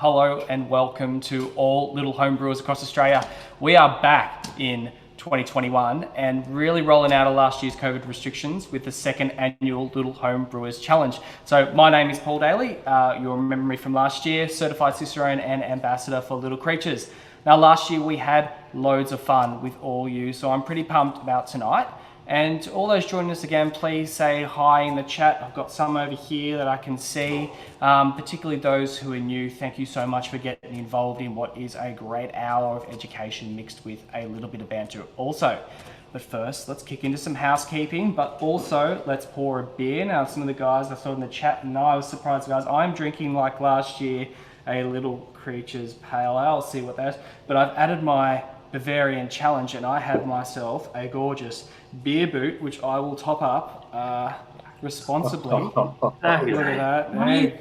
Hello and welcome to all Little Home Brewers across Australia. We are back in 2021 and really rolling out of last year's COVID restrictions with the second annual Little Home Brewers Challenge. So my name is Paul Daly. You'll remember me from last year, certified Cicerone and ambassador for Little Creatures. Now last year we had loads of fun with all you, so I'm pretty pumped about tonight. And all those joining us again, please say hi in the chat. I've got some over here that I can see, particularly those who are new. Thank you so much for getting involved in what is a great hour of education mixed with a little bit of banter also. But first, let's kick into some housekeeping, but also let's pour a beer. Now, some of the guys I saw in the chat, and I was surprised, guys, I'm drinking like last year, a Little Creatures Pale Ale. I'll see what that is. But I've added my Bavarian challenge and I have myself a gorgeous beer boot, which I will top up responsibly. Look at that. Where'd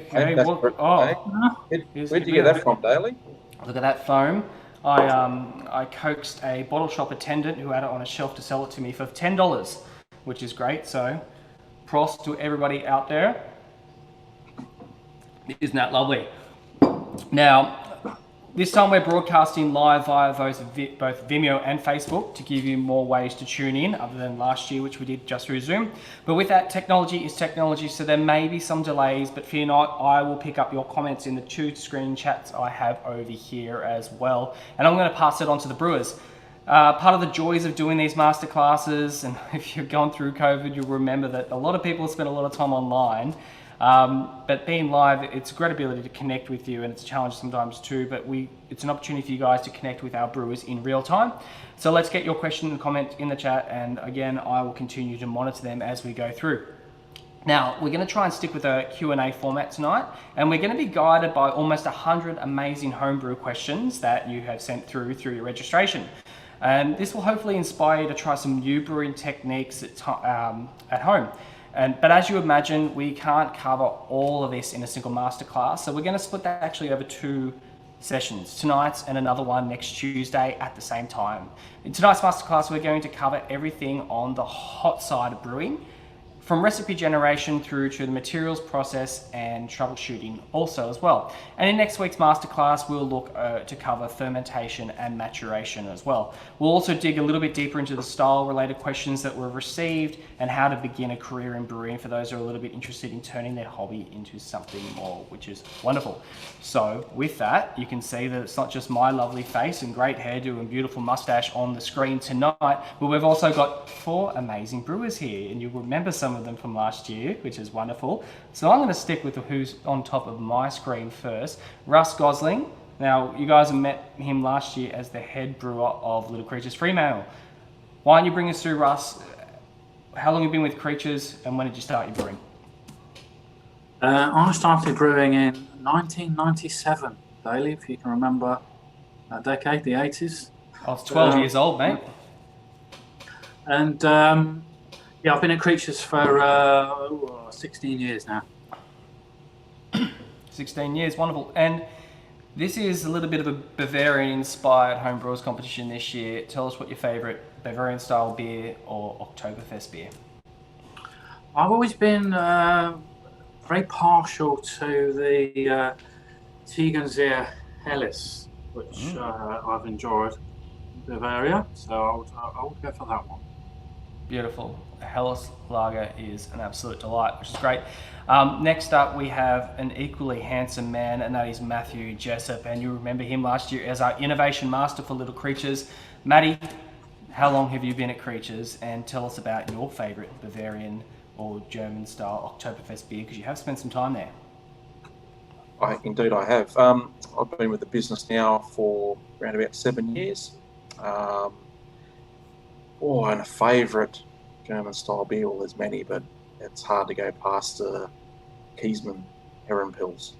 you get that from, Daly? Look at that foam. I coaxed a bottle shop attendant who had it on a shelf to sell it to me for $10, which is great. So props to everybody out there. Isn't that lovely? Now, this time we're broadcasting live via both Vimeo and Facebook to give you more ways to tune in other than last year, which we did just through Zoom. But with that, technology is technology, so there may be some delays, but fear not, I will pick up your comments in the two screen chats I have over here as well. And I'm going to pass it on to the brewers. Part of the joys of doing these masterclasses, and if you've gone through COVID, you'll remember that a lot of people spend a lot of time online. But being live, it's a great ability to connect with you, and it's a challenge sometimes too, but it's an opportunity for you guys to connect with our brewers in real time. So let's get your question and comment in the chat, and again, I will continue to monitor them as we go through. Now, we're going to try and stick with a Q&A format tonight, and we're going to be guided by almost 100 amazing homebrew questions that you have sent through your registration. And this will hopefully inspire you to try some new brewing techniques at home. But as you imagine, we can't cover all of this in a single masterclass. So we're going to split that actually over two sessions, tonight's and another one next Tuesday at the same time. In tonight's masterclass, we're going to cover everything on the hot side of brewing, from recipe generation through to the materials process and troubleshooting also as well. And in next week's masterclass, we'll look to cover fermentation and maturation as well. We'll also dig a little bit deeper into the style related questions that were received and how to begin a career in brewing for those who are a little bit interested in turning their hobby into something more, which is wonderful. So with that, you can see that it's not just my lovely face and great hairdo and beautiful mustache on the screen tonight, but we've also got 4 amazing brewers here, and you'll remember some of them from last year, which is wonderful. So I'm going to stick with who's on top of my screen first. Russ Gosling. Now, you guys have met him last year as the head brewer of Little Creatures Fremantle. Why don't you bring us through, Russ? How long have you been with Creatures, and when did you start your brewing? I started brewing in 1997, Daly, if you can remember that decade, the 80s. I was 12 years old, mate. And yeah, I've been at Creatures for 16 years now. 16 years, wonderful. And this is a little bit of a Bavarian-inspired homebrewers competition this year. Tell us what your favourite Bavarian-style beer or Oktoberfest beer. I've always been very partial to the Tegernseer Helles, which I've enjoyed in Bavaria, so I would go for that one. Beautiful. Helles Lager is an absolute delight, which is great. Next up, we have an equally handsome man, and that is Matthew Jessup. And you remember him last year as our innovation master for Little Creatures. Matty, how long have you been at Creatures? And tell us about your favourite Bavarian or German-style Oktoberfest beer, because you have spent some time there. Indeed, I have. I've been with the business now for around about 7 years. And a favourite German-style beer, well, there's many, but it's hard to go past Kiesmann Herrenpils.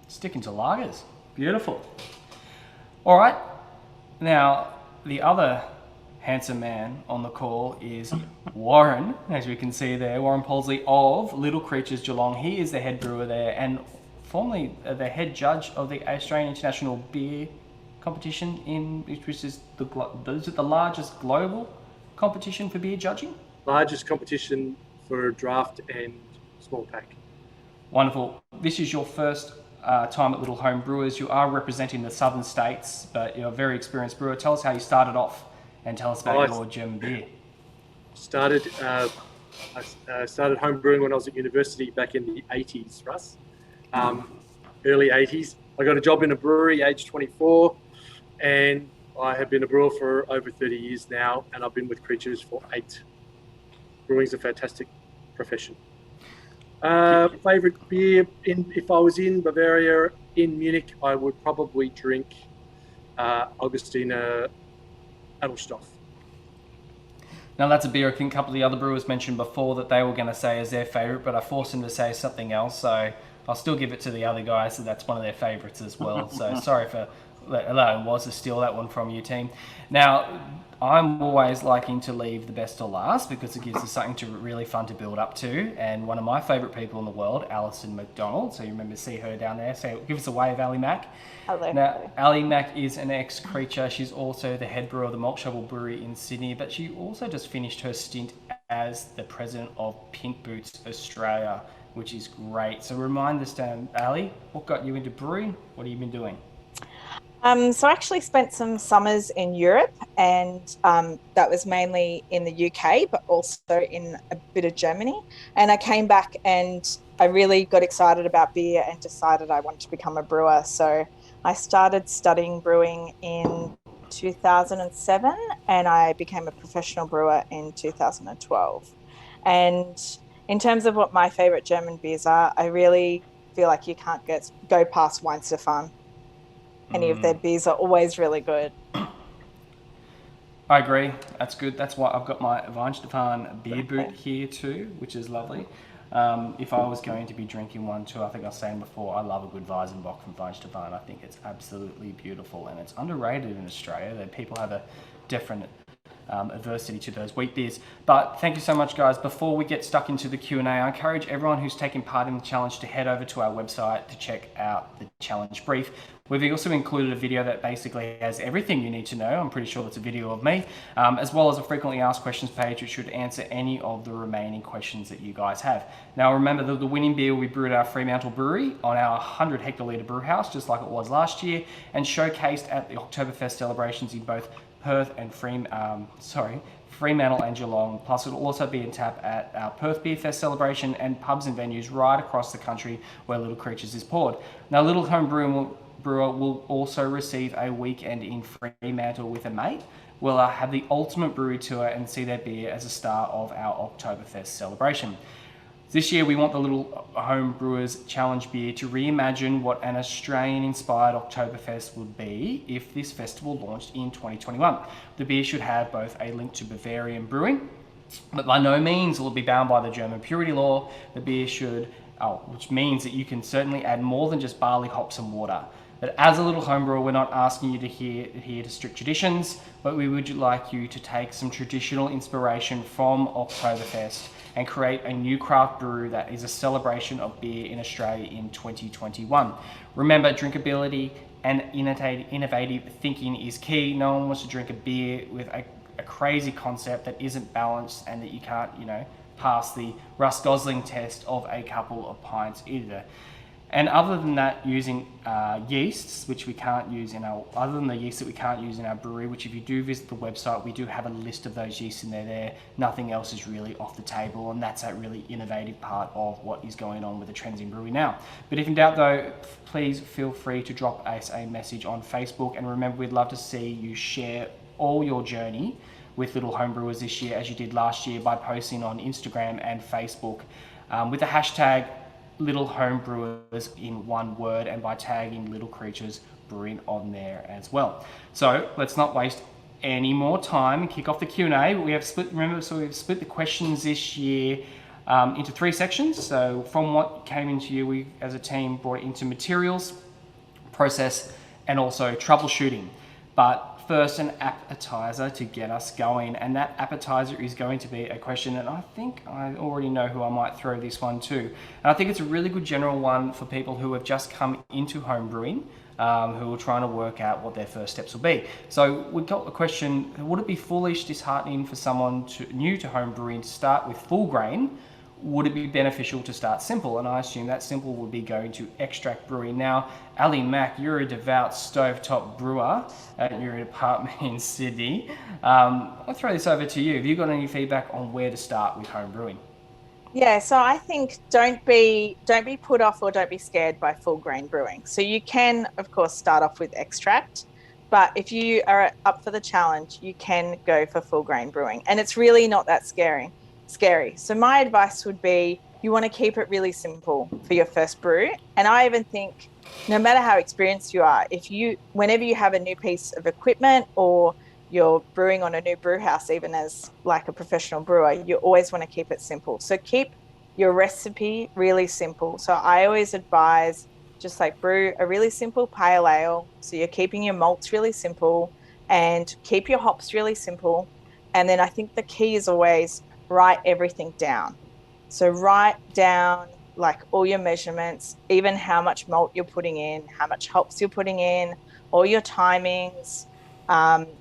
Sticking to lagers. Beautiful. All right. Now, the other handsome man on the call is Warren, as we can see there, Warren Polsley of Little Creatures Geelong. He is the head brewer there and formerly the head judge of the Australian International Beer Competition, which is the largest global competition for beer judging? Largest competition for draft and small pack. Wonderful. This is your first time at Little Home Brewers. You are representing the southern states, but you're a very experienced brewer. Tell us how you started off and tell us about your German beer. I started home brewing when I was at university back in the 80s, Russ. Early 80s. I got a job in a brewery age 24, and I have been a brewer for over 30 years now, and I've been with Creatures for 8. Brewing's a fantastic profession. Favorite beer, if I was in Bavaria, in Munich, I would probably drink Augustiner Adelstoff. Now that's a beer I think a couple of the other brewers mentioned before that they were going to say is their favourite, but I forced them to say something else, so I'll still give it to the other guys, so that's one of their favourites as well. So sorry for allowing Woz to steal that one from you, team. Now, I'm always liking to leave the best to last because it gives us something really fun to build up to. And one of my favourite people in the world, Alison McDonald, so you remember to see her down there. So give us a wave, Ali Mac. Hello. Now, Ali Mac is an ex-Creature. She's also the head brewer of the Malt Shovel Brewery in Sydney, but she also just finished her stint as the president of Pink Boots Australia, which is great. So remind us, Ali, what got you into brewing? What have you been doing? So I actually spent some summers in Europe, and that was mainly in the UK, but also in a bit of Germany. And I came back and I really got excited about beer and decided I wanted to become a brewer. So I started studying brewing in 2007, and I became a professional brewer in 2012. And in terms of what my favorite German beers are, I really feel like you can't go past Weihenstephan. Any of their beers are always really good. I agree. That's good. That's why I've got my Weihenstephan beer boot here too, which is lovely. If I was going to be drinking one too, I think I was saying before, I love a good Weizenbock from Weihenstephan. I think it's absolutely beautiful, and it's underrated in Australia. That people have a different adversity to those wheat beers. But thank you so much, guys. Before we get stuck into the Q&A, I encourage everyone who's taking part in the challenge to head over to our website to check out the challenge brief. We've also included a video that basically has everything you need to know. I'm pretty sure that's a video of me, as well as a frequently asked questions page, which should answer any of the remaining questions that you guys have. Now, remember that the winning beer will be brewed at our Fremantle Brewery on our 100 hectolitre brew house, just like it was last year, and showcased at the Oktoberfest celebrations in both Perth and Fremantle and Geelong. Plus, it'll also be in tap at our Perth Beer Fest celebration and pubs and venues right across the country where Little Creatures is poured. Now, Little Home Brewer will also receive a weekend in Fremantle with a mate. We'll have the ultimate brewery tour and see their beer as a star of our Oktoberfest celebration. This year, we want the Little Home Brewers Challenge beer to reimagine what an Australian-inspired Oktoberfest would be if this festival launched in 2021. The beer should have both a link to Bavarian brewing, but by no means will it be bound by the German purity law. The beer should, which means that you can certainly add more than just barley, hops, and water. But as a Little Home Brewer, we're not asking you to adhere to strict traditions, but we would like you to take some traditional inspiration from Oktoberfest and create a new craft brew that is a celebration of beer in Australia in 2021. Remember, drinkability and innovative thinking is key. No one wants to drink a beer with a crazy concept that isn't balanced and that you can't, pass the Russ Gosling test of a couple of pints either. And other than that, using yeasts, which we can't use other than the yeast that we can't use in our brewery, which if you do visit the website, we do have a list of those yeasts in there. Nothing else is really off the table, and that's a really innovative part of what is going on with the trends in brewing now. But if in doubt though, please feel free to drop us a message on Facebook, and remember, we'd love to see you share all your journey with Little Home Brewers this year, as you did last year, by posting on Instagram and Facebook with the hashtag Little Home Brewers in one word, and by tagging Little Creatures Brewing on there as well. So let's not waste any more time and kick off the Q&A. We've split the questions this year into 3 sections. So from what came into you, we as a team brought it into materials, process, and also troubleshooting. But first, an appetizer to get us going, and that appetizer is going to be a question, and I think I already know who I might throw this one to. And I think it's a really good general one for people who have just come into home brewing, who are trying to work out what their first steps will be. So we've got the question: would it be foolish, disheartening for someone new to home brewing to start with full grain, would it be beneficial to start simple? And I assume that simple would be going to extract brewing. Now, Ali Mack, you're a devout stovetop brewer at your apartment in Sydney. I'll throw this over to you. Have you got any feedback on where to start with home brewing? Yeah, so I think don't be put off or don't be scared by full grain brewing. So you can, of course, start off with extract, but if you are up for the challenge, you can go for full grain brewing, and it's really not that scary. So my advice would be you want to keep it really simple for your first brew, and I even think no matter how experienced you are, whenever you have a new piece of equipment or you're brewing on a new brew house, even as like a professional brewer, you always want to keep it simple. So keep your recipe really simple. So I always advise just like brew a really simple pale ale. So you're keeping your malts really simple and keep your hops really simple. And then I think the key is always write everything down. So write down like all your measurements, even how much malt you're putting in, how much hops you're putting in, all your timings.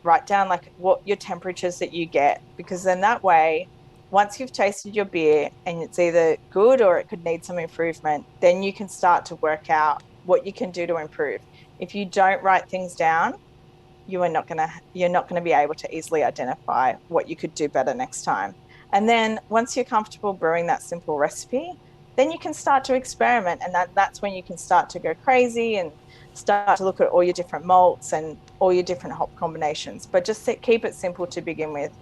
Write down like what your temperatures that you get, because then that way, once you've tasted your beer and it's either good or it could need some improvement, then you can start to work out what you can do to improve. If you don't write things down, you're not gonna be able to easily identify what you could do better next time. And then once you're comfortable brewing that simple recipe, then you can start to experiment, and that's when you can start to go crazy and start to look at all your different malts and all your different hop combinations. But just keep it simple to begin with.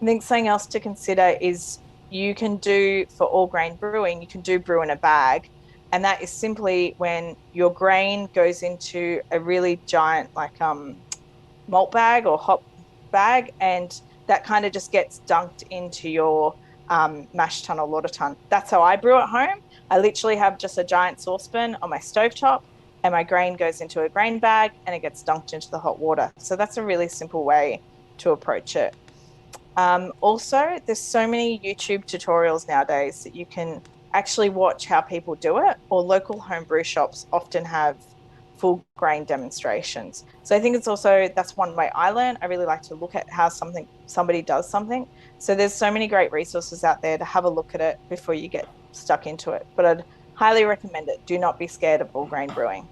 I think something else to consider is you can do for all grain brewing, you can do brew in a bag. And that is simply when your grain goes into a really giant like malt bag or hop bag, and that kind of just gets dunked into your mash tun or lauter tun. That's how I brew at home. I literally have just a giant saucepan on my stovetop, and my grain goes into a grain bag and it gets dunked into the hot water. So that's a really simple way to approach it. Also, there's so many YouTube tutorials nowadays that you can actually watch how people do it, or local home brew shops often have full grain demonstrations. So I think that's one way I learn. I really like to look at how somebody does something. So there's so many great resources out there to have a look at it before you get stuck into it. But I'd highly recommend it. Do not be scared of all grain brewing.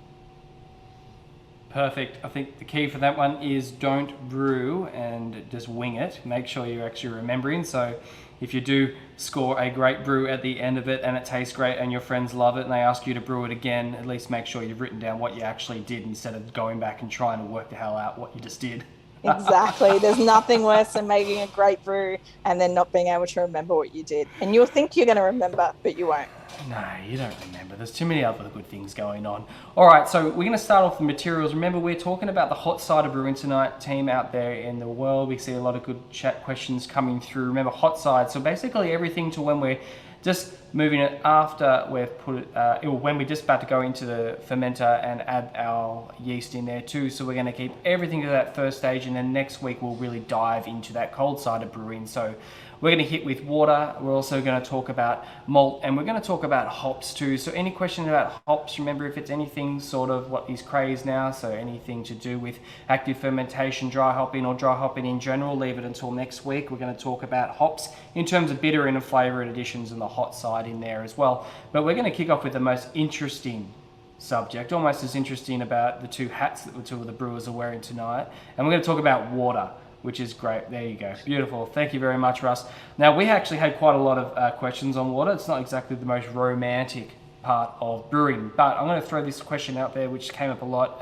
Perfect. I think the key for that one is don't brew and just wing it. Make sure you're actually remembering. So if you do score a great brew at the end of it and it tastes great and your friends love it and they ask you to brew it again, at least make sure you've written down what you actually did instead of going back and trying to work the hell out what you just did. Exactly. There's nothing worse than making a great brew and then not being able to remember what you did. And you'll think you're going to remember, but you won't. No, you don't remember. There's too many other good things going on. All right, so we're going to start off with materials. Remember, we're talking about the hot cider brewing tonight team out there in the world. We see a lot of good chat questions coming through. Remember, hot side. So basically everything to when we're just moving it after we've put it, when we're just about to go into the fermenter and add our yeast in there too. So we're going to keep everything to that first stage, and then next week we'll really dive into that cold cider brewing. So we're going to hit with water. We're also going to talk about malt, and we're going to talk about hops too. So any questions about hops, remember, if it's anything sort of what is crazed now, so anything to do with active fermentation, dry hopping, or dry hopping in general, leave it until next week. We're going to talk about hops in terms of bitter and flavor additions and the hot side in there as well. But we're going to kick off with the most interesting subject, almost as interesting about the two hats that the two of the brewers are wearing tonight. And we're going to talk about water, which is great. There you go. Beautiful. Thank you very much, Russ. Now, we actually had quite a lot of questions on water. It's not exactly the most romantic part of brewing, but I'm going to throw this question out there, which came up a lot.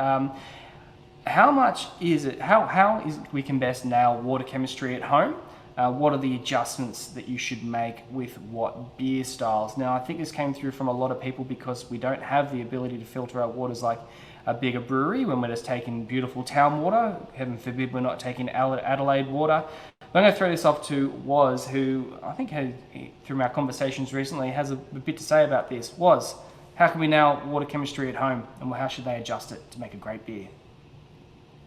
How much is it, how is it we can best nail water chemistry at home? What are the adjustments that you should make with what beer styles? Now, I think this came through from a lot of people because we don't have the ability to filter our waters like a bigger brewery when we're just taking beautiful town water. Heaven forbid we're not taking Adelaide water. I'm going to throw this off to Woz, who I think through our conversations recently has a bit to say about this. Woz, how can we nail water chemistry at home, and how should they adjust it to make a great beer?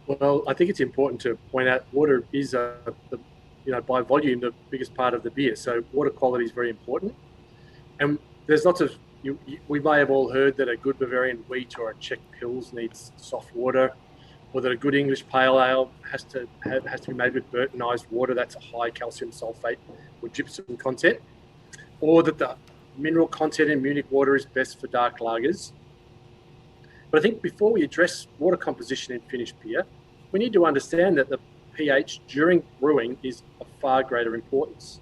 Well, I think it's important to point out water is, by volume, the biggest part of the beer. So water quality is very important. And there's lots of, we may have all heard that a good Bavarian wheat or a Czech Pils needs soft water, or that a good English pale ale has to be made with Burtonized water. That's a high calcium sulfate or gypsum content. Or that the mineral content in Munich water is best for dark lagers. But I think before we address water composition in finished beer, we need to understand that the pH during brewing is of far greater importance.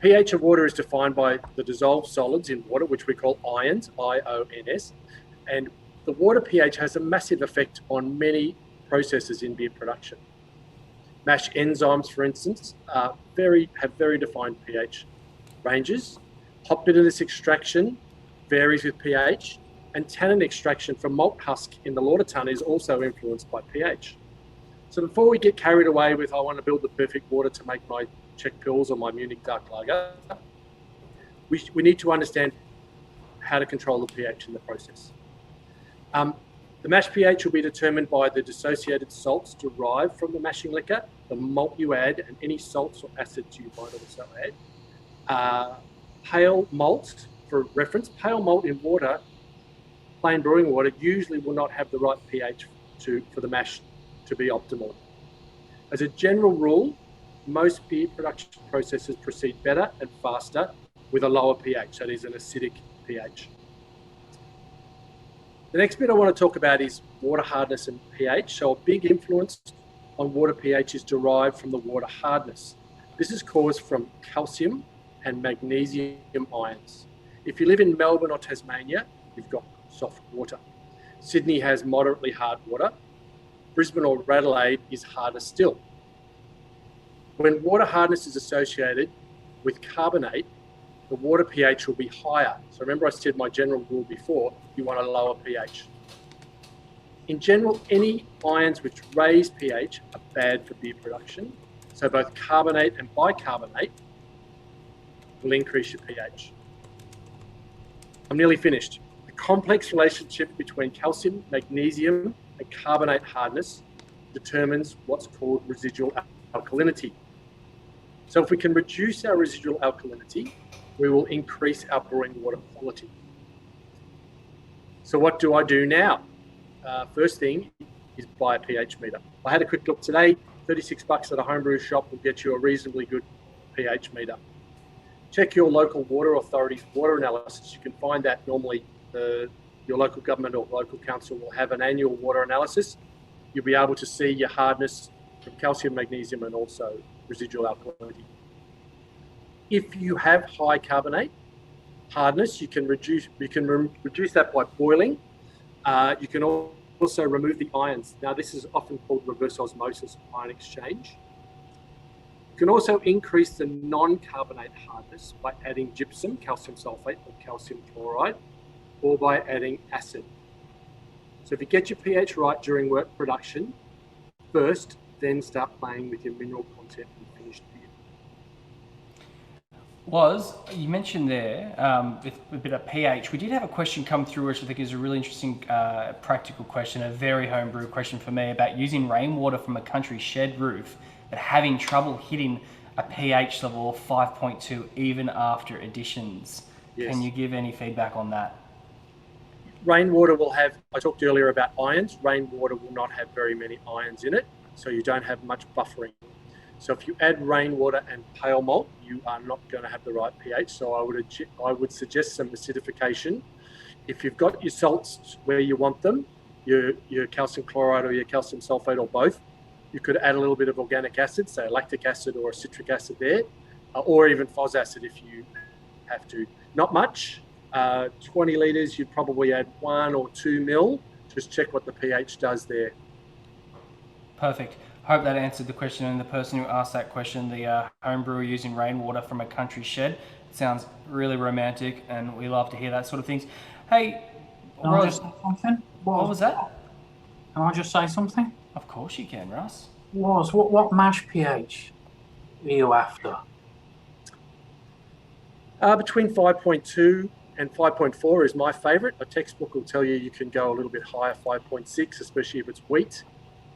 pH of water is defined by the dissolved solids in water, which we call ions, I-O-N-S, and the water pH has a massive effect on many processes in beer production. Mash enzymes, for instance, have very defined pH ranges. Hop bitterness extraction varies with pH, and tannin extraction from malt husk in the lauter tun is also influenced by pH. So before we get carried away with, I want to build the perfect water to make my Czech Pils or my Munich dark lager, we need to understand how to control the pH in the process. The mash pH will be determined by the dissociated salts derived from the mashing liquor, the malt you add, and any salts or acids you might also add. Pale malt, for reference, pale malt in water, plain brewing water, usually will not have the right pH for the mash to be optimal. As a general rule, most beer production processes proceed better and faster with a lower pH, that is an acidic pH. The next bit I want to talk about is water hardness and pH. So a big influence on water pH is derived from the water hardness. This is caused from calcium and magnesium ions. If you live in Melbourne or Tasmania, you've got soft water. Sydney has moderately hard water. Brisbane or Adelaide is harder still. When water hardness is associated with carbonate, the water pH will be higher. So remember I said my general rule before, you want a lower pH. In general, any ions which raise pH are bad for beer production. So both carbonate and bicarbonate will increase your pH. I'm nearly finished. The complex relationship between calcium, magnesium, and carbonate hardness determines what's called residual alkalinity. So if we can reduce our residual alkalinity, we will increase our brewing water quality. So what do I do now? First thing is buy a pH meter. I had a quick look today, 36 bucks at a homebrew shop will get you a reasonably good pH meter. Check your local water authority's water analysis. You can find that normally your local government or local council will have an annual water analysis. You'll be able to see your hardness from calcium, magnesium, and also residual alkalinity. If you have high carbonate hardness, you can reduce that by boiling. You can also remove the ions. Now, this is often called reverse osmosis ion exchange. You can also increase the non-carbonate hardness by adding gypsum, calcium sulfate, or calcium chloride, or by adding acid. So if you get your pH right during work production, first, then start playing with your mineral content in finished beer. You mentioned there with a bit of pH, we did have a question come through which I think is a really interesting practical question, a very homebrew question for me about using rainwater from a country shed roof but having trouble hitting a pH level of 5.2 even after additions. Yes. Can you give any feedback on that? Rainwater will have, I talked earlier about ions, rainwater will not have very many ions in it, so you don't have much buffering. So if you add rainwater and pale malt, you are not going to have the right pH. So I would suggest some acidification. If you've got your salts where you want them, your calcium chloride or your calcium sulfate or both, you could add a little bit of organic acid, say lactic acid or a citric acid there, or even phos acid if you have to. Not much. 20 litres, you'd probably add 1 or 2 mil. Just check what the pH does there. Perfect. Hope that answered the question. And the person who asked that question, the home brewer using rainwater from a country shed, it sounds really romantic, and we love to hear that sort of things. Hey, Can I just say something? What was that? Can I just say something? Of course you can, Russ. What mash pH are you after? Between 5.2 and 5.4 is my favourite. A textbook will tell you can go a little bit higher, 5.6, especially if it's wheat.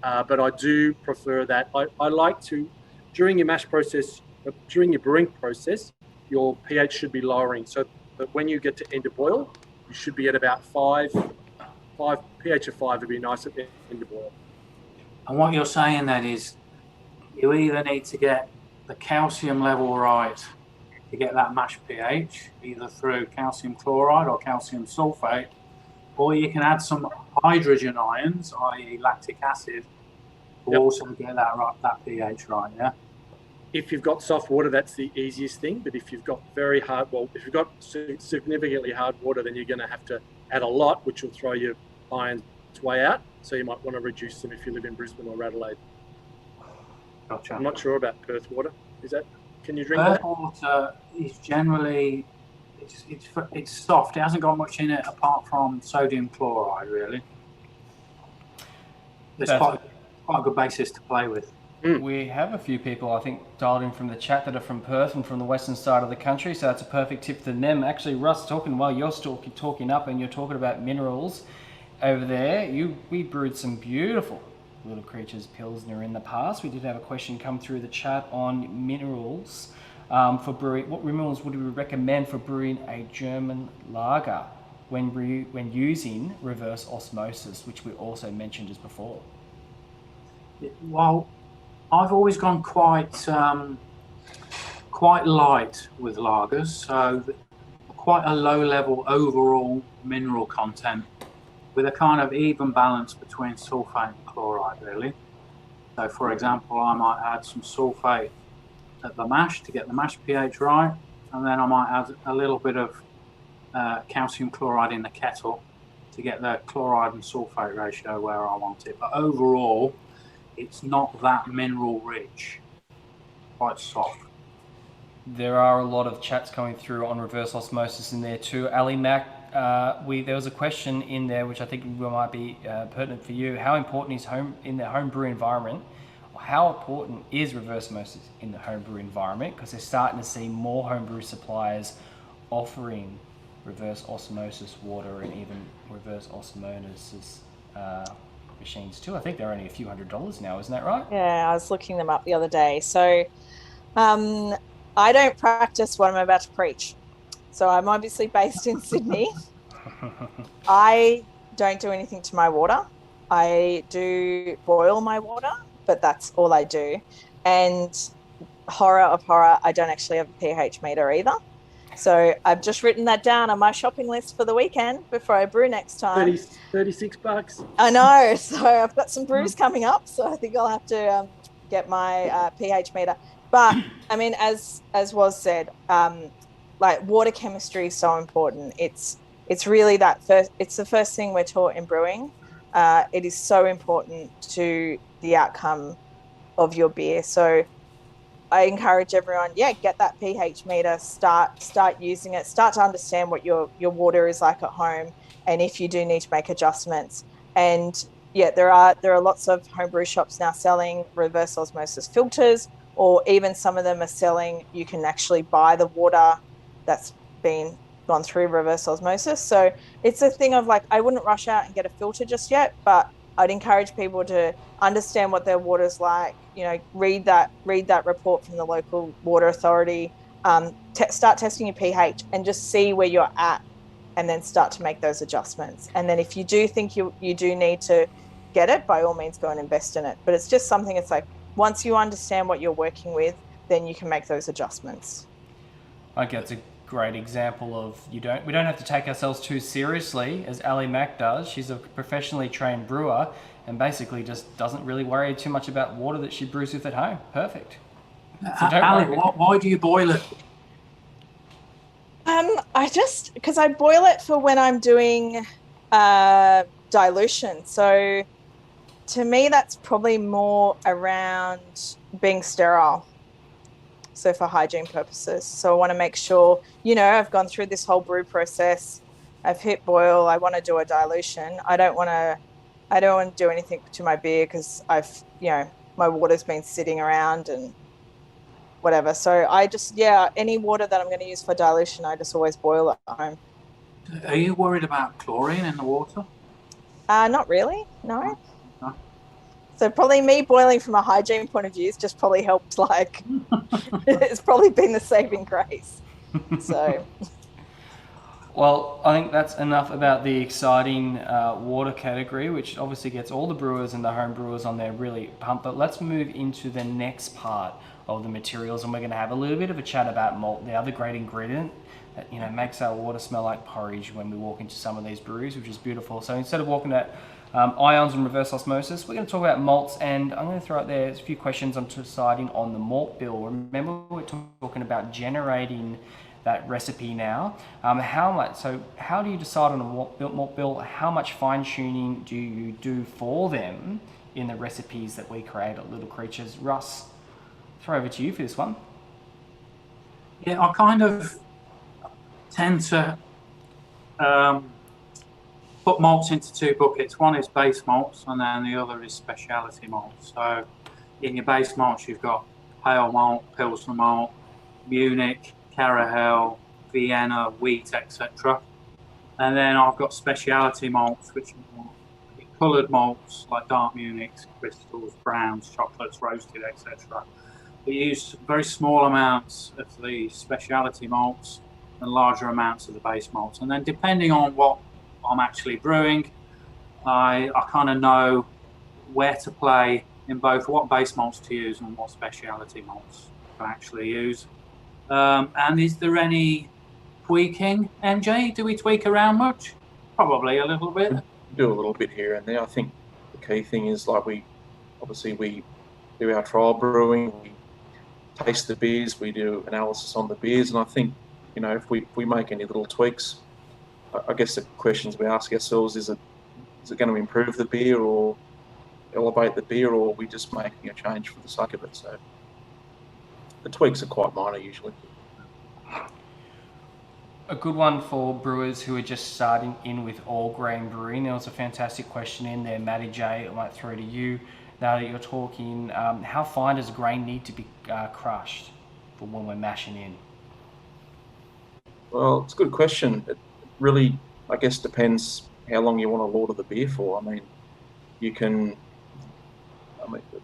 But I do prefer that. I like to, during your mash process, during your brewing process, your pH should be lowering. So that when you get to end of boil, you should be at about 5. pH of 5 would be nice at the end of boil. And what you're saying then is you either need to get the calcium level right to get that mash pH, either through calcium chloride or calcium sulfate, or you can add some hydrogen ions, i.e. lactic acid, to also get that pH right, yeah? If you've got soft water, that's the easiest thing. But if you've got very hard, if you've got significantly hard water, then you're going to have to add a lot, which will throw your ions way out. So you might want to reduce them if you live in Brisbane or Adelaide. Gotcha. I'm not sure about Perth water. Can you drink Perth that? water is generally, it's soft. It hasn't got much in it apart from sodium chloride, really. It's quite a good basis to play with. We have a few people, I think, dialed in from the chat that are from Perth and from the western side of the country, so that's a perfect tip for them. Actually, Russ, talking while you're talking up and you're talking about minerals over there, we brewed some beautiful Little Creatures Pilsner in the past. We did have a question come through the chat on minerals for brewing. What minerals would we recommend for brewing a German lager when using reverse osmosis, which we also mentioned just before? Well, I've always gone quite light with lagers, so quite a low level overall mineral content with a kind of even balance between sulfate and chloride, really. So, for example, I might add some sulfate at the mash to get the mash pH right, and then I might add a little bit of calcium chloride in the kettle to get the chloride and sulfate ratio where I want it. But overall, it's not that mineral rich, quite soft. There are a lot of chats coming through on reverse osmosis in there too. Ali Mac, there was a question in there which I think might be pertinent for you. How important is in the homebrew environment? How important is reverse osmosis in the homebrew environment? Because they're starting to see more homebrew suppliers offering reverse osmosis water and even reverse osmosis machines too. I think they're only a few $100s now, isn't that right? Yeah, I was looking them up the other day. So I don't practice what I'm about to preach. So I'm obviously based in Sydney. I don't do anything to my water. I do boil my water, but that's all I do. And horror of horror, I don't actually have a pH meter either. So I've just written that down on my shopping list for the weekend before I brew next time. $36. I know. So I've got some brews coming up. So I think I'll have to get my pH meter. But I mean, as was said, like water chemistry is so important. It's really it's the first thing we're taught in brewing. It is so important to the outcome of your beer. So I encourage everyone, get that pH meter, start using it, start to understand what your water is like at home, and if you do need to make adjustments. And there are lots of homebrew shops now selling reverse osmosis filters, or even some of them are selling, you can actually buy the water that's gone through reverse osmosis. So it's a thing of like, I wouldn't rush out and get a filter just yet, but I'd encourage people to understand what their water's like, read that report from the local water authority, start testing your pH and just see where you're at, and then start to make those adjustments. And then if you do think you do need to get it, by all means go and invest in it. But it's just something, it's like, once you understand what you're working with, then you can make those adjustments. Okay, it's a great example of we don't have to take ourselves too seriously, as Ali Mac does. She's a professionally trained brewer and basically just doesn't really worry too much about water that she brews with at home. Perfect. So Ali, why do you boil it? Because I boil it for when I'm doing dilution. So to me, that's probably more around being sterile. So for hygiene purposes. So I want to make sure, I've gone through this whole brew process. I've hit boil. I want to do a dilution. I don't want to do anything to my beer because my water's been sitting around and whatever. So I just, any water that I'm going to use for dilution, I just always boil at home. Are you worried about chlorine in the water? Not really, no. So probably me boiling from a hygiene point of view has just probably helped, it's probably been the saving grace. So. Well, I think that's enough about the exciting water category, which obviously gets all the brewers and the home brewers on there really pumped. But let's move into the next part of the materials, and we're going to have a little bit of a chat about malt, the other great ingredient that makes our water smell like porridge when we walk into some of these breweries, which is beautiful. So instead of walking at ions and reverse osmosis, we're going to talk about malts, and I'm going to throw out there a few questions on deciding on the malt bill. Remember, we're talking about generating that recipe now. How do you decide on a malt bill? How much fine tuning do you do for them in the recipes that we create at Little Creatures? Russ, throw over to you for this one. Yeah, I kind of tend to put malts into two buckets. One is base malts, and then the other is specialty malts. So in your base malts, you've got pale malt, Pilsner malt, Munich, Carahel, Vienna, wheat, etc. And then I've got specialty malts, which are coloured malts like dark Munichs, crystals, browns, chocolates, roasted, etc. We use very small amounts of the specialty malts and larger amounts of the base malts. And then depending on what I'm actually brewing, I kind of know where to play in both what base malts to use and what specialty malts to actually use. And is there any tweaking, MJ? Do we tweak around much? Probably a little bit. Do a little bit here and there. I think the key thing is we do our trial brewing, we taste the beers, we do analysis on the beers, and I think if we make any little tweaks, I guess the questions we ask ourselves is it going to improve the beer or elevate the beer, or are we just making a change for the sake of it? So the tweaks are quite minor usually. A good one for brewers who are just starting in with all grain brewing. There was a fantastic question in there, Matty J. I might throw to you now that you're talking. How fine does grain need to be crushed for when we're mashing in? Well, it's a good question. It really, I guess, depends how long you want to lauter the beer for. I mean,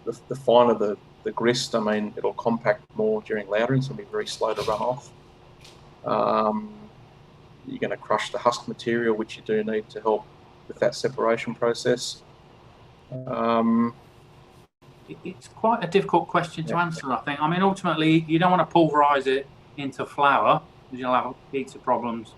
the finer the grist, it'll compact more during lautering, so it'll be very slow to run off. You're going to crush the husk material, which you do need to help with that separation process. It's quite a difficult question to answer, I think. Ultimately, you don't want to pulverize it into flour, because you'll have heater problems.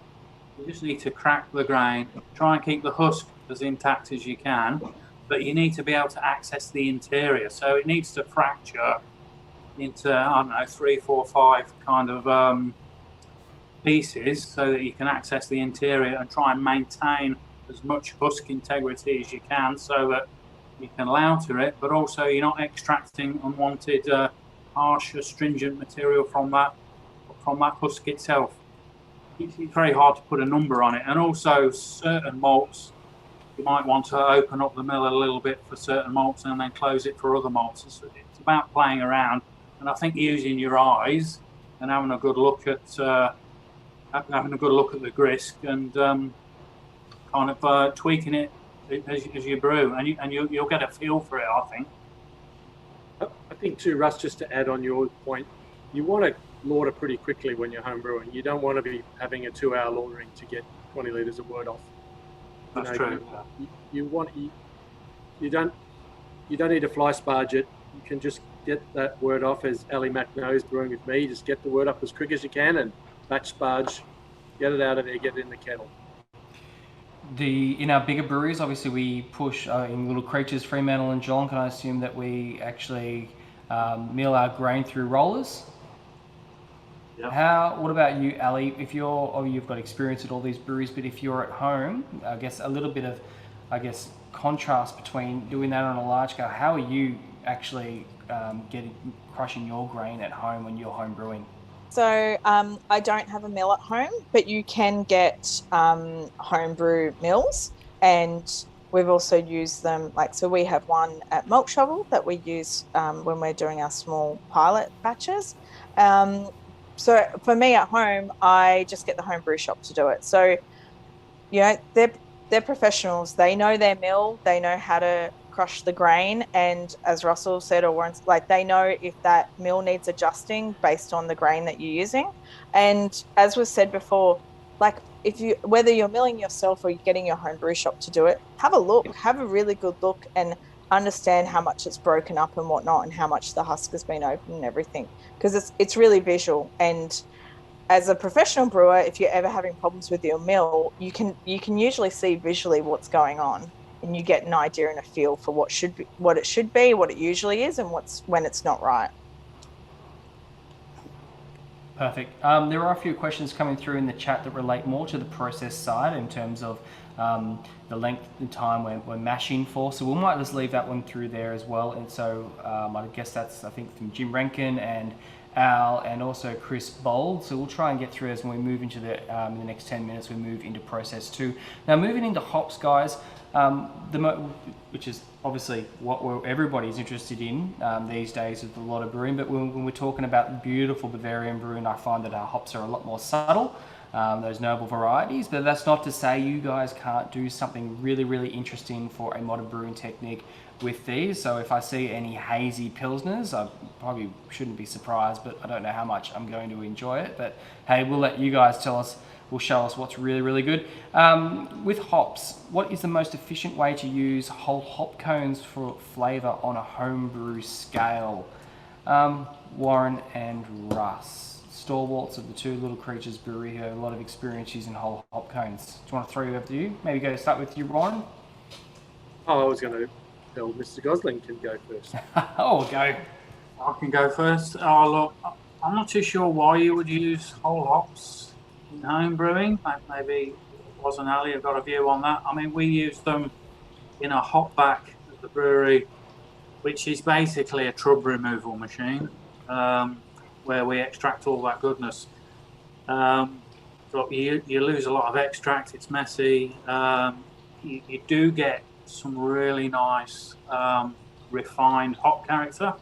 You just need to crack the grain, try and keep the husk as intact as you can, but you need to be able to access the interior. So it needs to fracture into, 3, 4, 5 kind of pieces so that you can access the interior and try and maintain as much husk integrity as you can so that you can lauter it, but also you're not extracting unwanted harsh astringent material from that husk itself. It's very hard to put a number on it, and also certain malts you might want to open up the mill a little bit for certain malts and then close it for other malts. It's about playing around, and I think using your eyes and having a good look at the grist and kind of tweaking it as you brew, and you'll get a feel for it, I think. I think too, Russ, just to add on your point, you want to lauter pretty quickly when you're home brewing. You don't want to be having a 2-hour lautering to get 20 litres of wort off. That's true. You don't need to fly sparge it. You can just get that wort off, as Ali Mac knows, brewing with me. Just get the wort up as quick as you can and batch sparge, get it out of there, get it in the kettle. In our bigger breweries, obviously we push in Little Creatures, Fremantle and Geelong. Can I assume that we actually mill our grain through rollers? Yep. What about you, Ali? You've got experience at all these breweries, but if you're at home, I guess a little bit of, contrast between doing that on a large scale. How are you actually crushing your grain at home when you're home brewing? So I don't have a mill at home, but you can get homebrew mills, and we've also used them. So we have one at Malt Shovel that we use when we're doing our small pilot batches. So for me at home, I just get the homebrew shop to do it. So, they're professionals. They know their mill. They know how to crush the grain. And as Russell said, or Warren, they know if that mill needs adjusting based on the grain that you're using. And as was said before, if you, whether you're milling yourself or you're getting your home brew shop to do it, have a look, have a really good look, and understand how much it's broken up and whatnot, and how much the husk has been opened and everything, because it's really visual. And as a professional brewer, if you're ever having problems with your mill, you can usually see visually what's going on, and you get an idea and a feel for what it should be, what it usually is, and when it's not right. Perfect. There are a few questions coming through in the chat that relate more to the process side in terms of the length and time we're mashing for. So we might just leave that one through there as well. And so I guess that's, I think, from Jim Rankin and Al and also Chris Bold. So we'll try and get through as when we move into in the next 10 minutes, we move into process 2. Now moving into hops, guys, which is obviously what everybody's interested in these days with a lot of brewing. But when we're talking about beautiful Bavarian brewing, I find that our hops are a lot more subtle, those noble varieties. But that's not to say you guys can't do something really, really interesting for a modern brewing technique with these. So if I see any hazy pilsners, I probably shouldn't be surprised, but I don't know how much I'm going to enjoy it. But hey, we'll let you guys will show us what's really, really good. With hops, what is the most efficient way to use whole hop cones for flavour on a homebrew scale? Warren and Russ, stalwarts of the Two Little Creatures Brewery, who have a lot of experience using whole hop cones. Do you want to throw it over to you? Maybe start with you, Warren. Oh, I was going to tell Mr. Gosling can go first. Oh, go. I can go first. Oh, look, I'm not too sure why you would use whole hops in home brewing. Maybe it wasn't Ali. I've got a view on that. I mean, we use them in a hop back at the brewery, which is basically a trub removal machine, where we extract all that goodness. But you lose a lot of extract. It's messy. You do get some really nice refined hop character,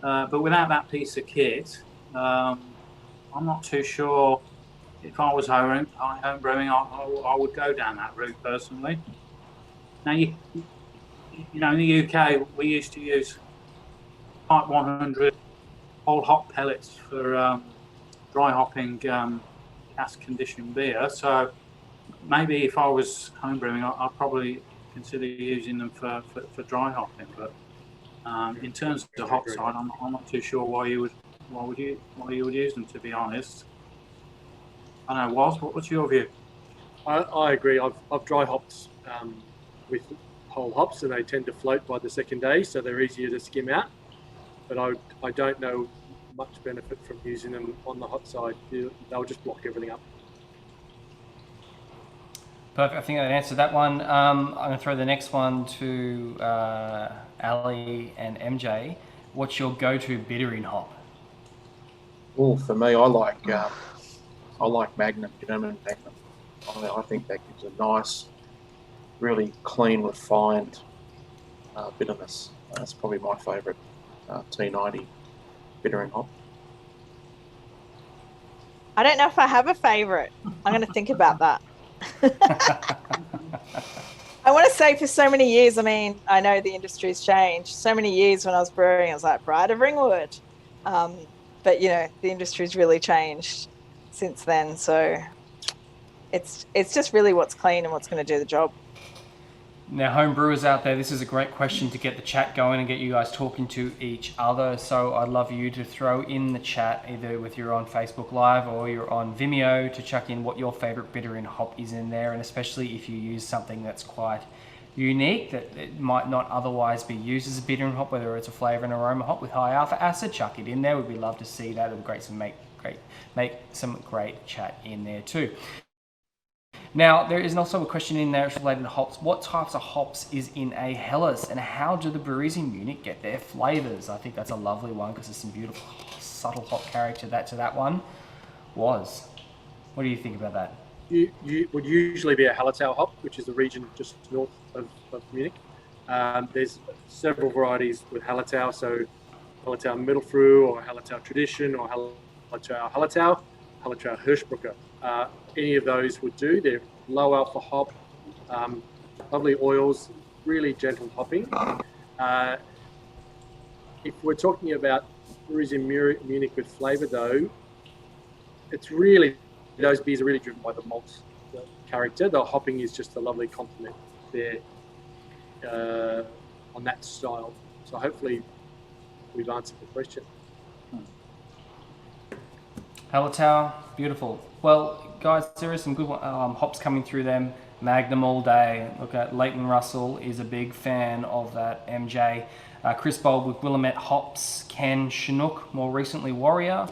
but without that piece of kit, I'm not too sure if I was home brewing, I would go down that route personally. Now, you know, in the UK, we used to use Type 100 whole hop pellets for dry hopping cask conditioned beer. So maybe if I was home brewing, I'd probably consider using them for dry hopping. But in terms of the hop side, I'm not too sure why you would use them, to be honest. I know, Woz, what's your view? I agree. I've dry hopped with whole hops, and they tend to float by the second day, so they're easier to skim out. But I don't know much benefit from using them on the hot side. They'll just block everything up. Perfect. I think I answered that one. I'm going to throw the next one to Ali and MJ. What's your go-to bittering hop? Well, for me, I like Magnum, German Magnum. I think that gives a nice, really clean, refined bitterness. That's probably my favourite T90 bittering hop. I don't know if I have a favourite. I'm going to think about that. I want to say for so many years, I mean, I know the industry's changed. So many years when I was brewing, I was like, Bride of Ringwood. But, you know, the industry's really changed since then. So it's just really what's clean and what's going to do the job. Now, home brewers out there, this is a great question to get the chat going and get you guys talking to each other. So I'd love you to throw in the chat, either with you're on Facebook Live or you're on Vimeo, to chuck in what your favorite bittering hop is in there. And especially if you use something that's quite unique, that it might not otherwise be used as a bittering hop, whether it's a flavor and aroma hop with high alpha acid, chuck it in there. We'd love to see that. It would make some great chat in there too. Now, there is also a question in there related to hops. What types of hops is in a Helles, and how do the breweries in Munich get their flavours? I think that's a lovely one because there's some beautiful, subtle hop character to that one. What do you think about that? You would usually be a Hallertau hop, which is a region just north of Munich. There's several varieties with Hallertau, so Hallertau Mittelfrüh or Hallertau Tradition or Hallertau Hirschbrucker. Any of those would do. They're low alpha hop, lovely oils, really gentle hopping. If we're talking about breweries in Munich with flavour, though, it's really, those beers are really driven by the malts character. The hopping is just a lovely compliment there on that style. So hopefully we've answered the question. Hallertau, beautiful. Well, guys, there is some good hops coming through them. Magnum all day. Look at Leighton Russell is a big fan of that MJ. Chris Bold with Willamette hops. Ken Chinook, more recently Warrior.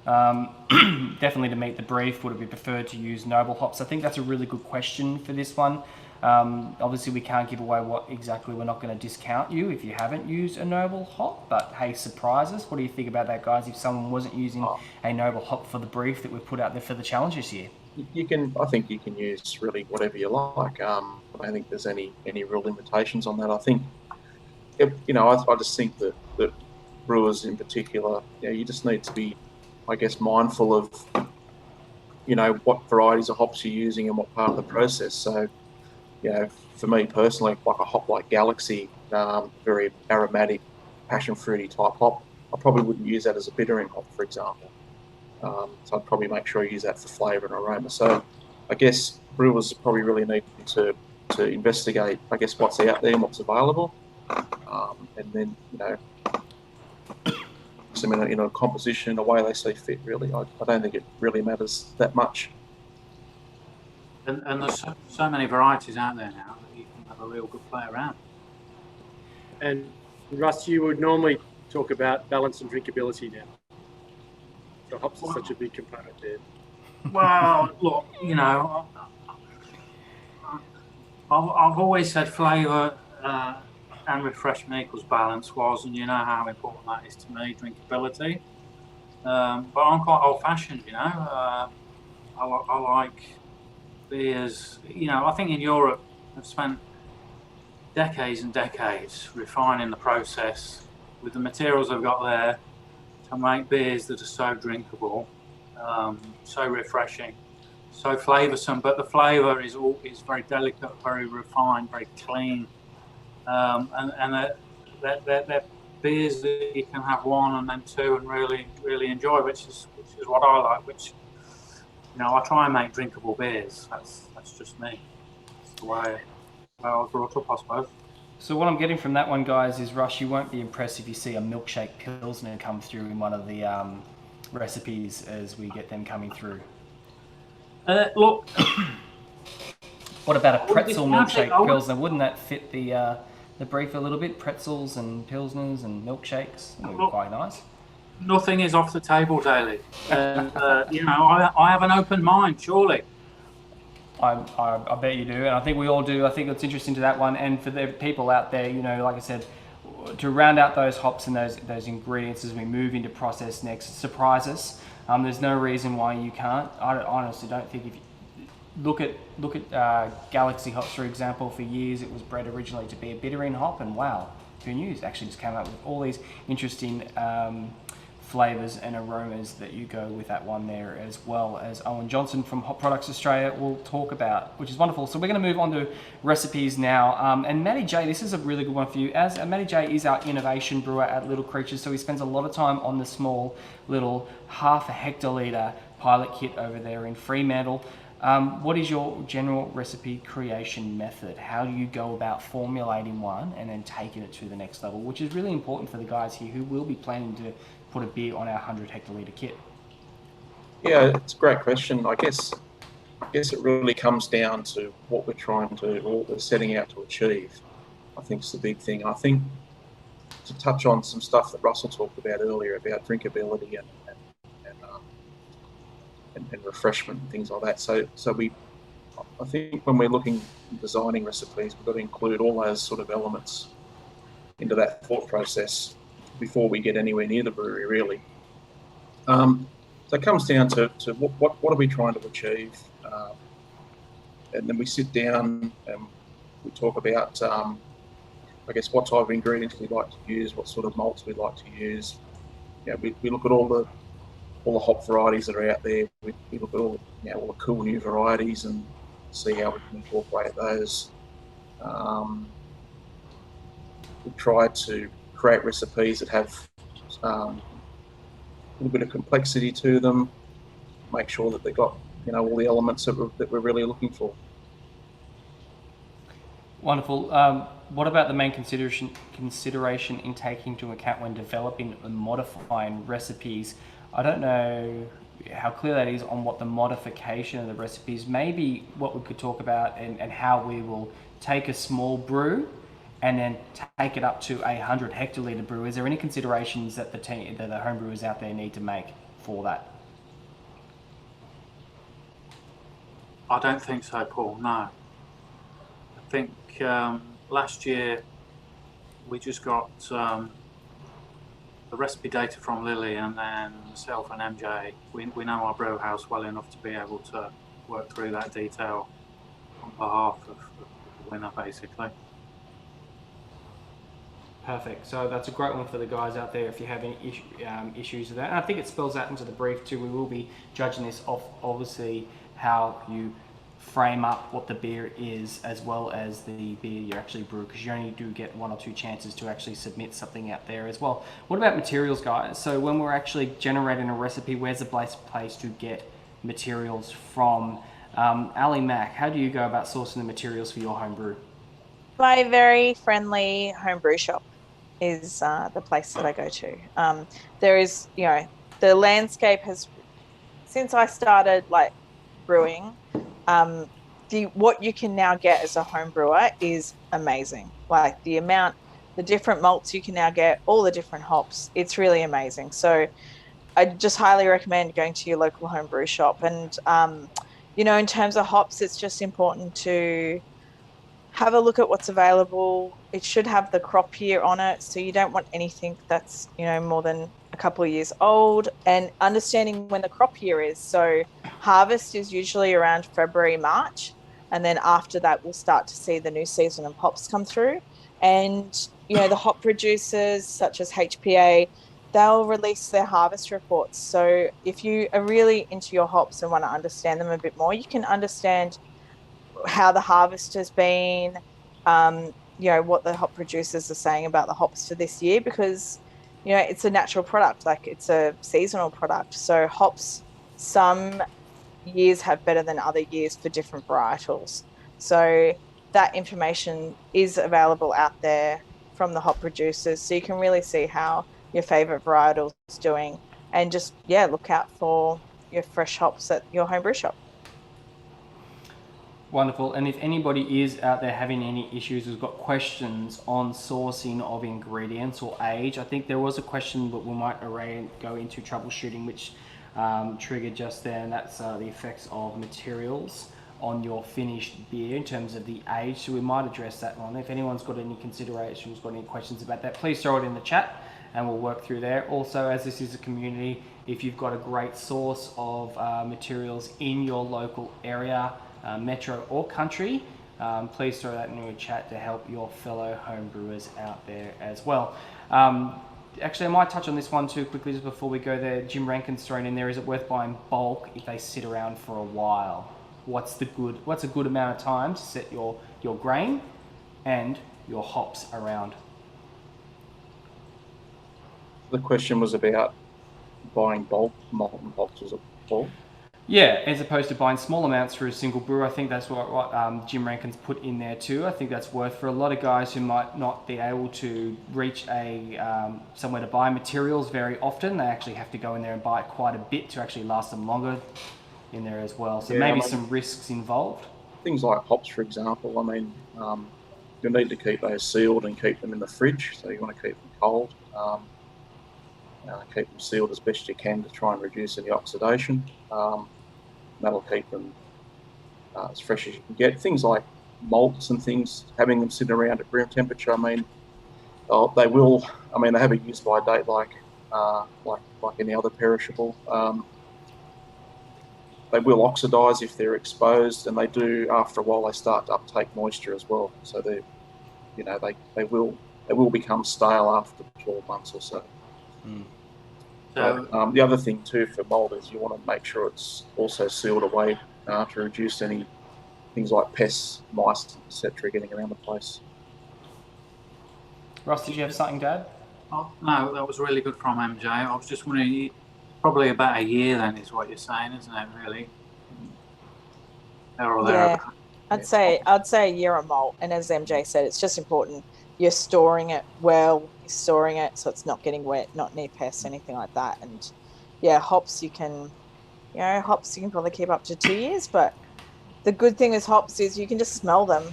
Definitely to meet the brief, would it be preferred to use noble hops? I think that's a really good question for this one. Obviously, we can't give away what exactly. We're not going to discount you if you haven't used a noble hop, but hey, surprise us. What do you think about that, guys? If someone wasn't using a noble hop for the brief that we've put out there for the challenge this year, I think you can use really whatever you like. I don't think there's any real limitations on that. I think, I just think that brewers in particular, you just need to be, I guess, mindful of, what varieties of hops you're using and what part of the process. So, for me personally, like a hop like Galaxy, very aromatic, passion fruity type hop, I probably wouldn't use that as a bittering hop, for example. So I'd probably make sure I use that for flavour and aroma. So I guess brewers probably really need to investigate, I guess, what's out there and what's available, and then some in a composition, a way they see fit. Really, I don't think it really matters that much. And there's so many varieties out there now that you can have a real good play around. And Russ, you would normally talk about balance and drinkability now. So hops is such a big component there. Well, look, I've always said flavour and refreshment equals balance was, and you know how important that is to me, drinkability. But I'm quite old-fashioned, I like beers. I think in Europe I've spent decades and decades refining the process with the materials I've got there to make beers that are so drinkable, so refreshing, so flavoursome. But the flavour is very delicate, very refined, very clean, and they're beers that you can have one and then two and really enjoy, which is what I like. Which I try and make drinkable beers. That's just me. That's the way I was brought up, I suppose. So what I'm getting from that one, guys, is Rush, you won't be impressed if you see a milkshake Pilsner come through in one of the recipes as we get them coming through. Look. What about a pretzel milkshake Pilsner? Wouldn't that fit the brief a little bit? Pretzels and Pilsners and milkshakes would be quite nice. Nothing is off the table, Daly. I have an open mind, surely. I bet you do, and I think we all do. I think it's interesting to that one, and for the people out there, like I said, to round out those hops and those ingredients as we move into process next, surprise us. There's no reason why you can't. I honestly don't think if you look at Galaxy hops, for example. For years, it was bred originally to be a bittering hop, and wow, who knew? It actually just came up with all these interesting flavours and aromas that you go with that one there, as well as Owen Johnson from Hop Products Australia will talk about, which is wonderful. So we're going to move on to recipes now. And Matty J, this is a really good one for you. As Matty J is our innovation brewer at Little Creatures, so he spends a lot of time on the small little 0.5 hectolitre pilot kit over there in Fremantle. What is your general recipe creation method? How do you go about formulating one and then taking it to the next level, which is really important for the guys here who will be planning to put a beer on our 100 hectolitre kit? Yeah, it's a great question. I guess it really comes down to what we're trying to, or what we're setting out to achieve. I think it's the big thing. I think to touch on some stuff that Russell talked about earlier about drinkability and refreshment and things like that. So I think when we're looking at designing recipes, we've got to include all those sort of elements into that thought process before we get anywhere near the brewery, really. So it comes down to what are we trying to achieve, and then we sit down and we talk about, I guess, what type of ingredients we'd like to use, what sort of malts we'd like to use. We look at all the hop varieties that are out there. We look at all the cool new varieties and see how we can incorporate those. We try to create recipes that have a little bit of complexity to them, make sure that they've got all the elements that we're really looking for. Wonderful. What about the main consideration in taking into account when developing and modifying recipes? I don't know how clear that is on what the modification of the recipes. Maybe what we could talk about and how we will take a small brew and then take it up to 100 hectolitre brew. Is there any considerations that the home brewers out there need to make for that? I don't think so, Paul. No. I think last year we just got the recipe data from Lily, and then myself and MJ. We know our brew house well enough to be able to work through that detail on behalf of the winner, basically. Perfect. So that's a great one for the guys out there if you have any issues with that. And I think it spells out into the brief too. We will be judging this off, obviously, how you frame up what the beer is as well as the beer you actually brew, because you only do get 1 or 2 chances to actually submit something out there as well. What about materials, guys? So when we're actually generating a recipe, where's the best place to get materials from? Ali Mac, how do you go about sourcing the materials for your home brew? My very friendly home brew shop is the place that I go to. There is, the landscape has, since I started like brewing, what you can now get as a home brewer is amazing. Like the different malts you can now get, all the different hops, it's really amazing. So I just highly recommend going to your local home brew shop. And, in terms of hops, it's just important to have a look at what's available. It should have the crop year on it. So you don't want anything that's, more than a couple of years old, and understanding when the crop year is. So harvest is usually around February, March. And then after that, we'll start to see the new season of hops come through. And, the hop producers such as HPA, they'll release their harvest reports. So if you are really into your hops and want to understand them a bit more, you can understand how the harvest has been, what the hop producers are saying about the hops for this year, because, it's a natural product, like it's a seasonal product. So hops, some years have better than other years for different varietals. So that information is available out there from the hop producers. So you can really see how your favorite varietal is doing, and just, look out for your fresh hops at your homebrew shop. Wonderful. And if anybody is out there having any issues, who's got questions on sourcing of ingredients or age, I think there was a question that we might go into troubleshooting, which triggered just then, and that's the effects of materials on your finished beer in terms of the age. So we might address that one. If anyone's got any considerations, got any questions about that, please throw it in the chat and we'll work through there. Also, as this is a community, if you've got a great source of materials in your local area, metro or country, please throw that in your chat to help your fellow home brewers out there as well. Actually, I might touch on this one too quickly just before we go there. Jim Rankin's thrown in there, is it worth buying bulk if they sit around for a while? What's a good amount of time to set your grain and your hops around? The question was about buying bulk malting hops, was it, Paul? Yeah, as opposed to buying small amounts for a single brew. I think that's what Jim Rankin's put in there too. I think that's worth for a lot of guys who might not be able to reach somewhere to buy materials very often. They actually have to go in there and buy quite a bit to actually last them longer in there as well. So maybe some risks involved. Things like hops, for example. You'll need to keep those sealed and keep them in the fridge. So you want to keep them cold. Keep them sealed as best you can to try and reduce any oxidation. That'll keep them as fresh as you can get. Things like malts and things, having them sitting around at room temperature, they have a use-by date like any other perishable. They will oxidise if they're exposed, and they do, after a while, they start to uptake moisture as well. So they will become stale after 12 months or so. Mm. The other thing too for mold is you want to make sure it's also sealed away to reduce any things like pests, mice, etc. getting around the place. Ross, did you have something to add? Oh, no, that was really good from MJ. I was just wondering, probably about a year then is what you're saying, isn't it, really? There or there. I'd say a year of malt, and as MJ said, it's just important you're storing it well, you're storing it so it's not getting wet, not near pests, anything like that. And yeah, hops you can probably keep up to 2 years, but the good thing with hops is you can just smell them.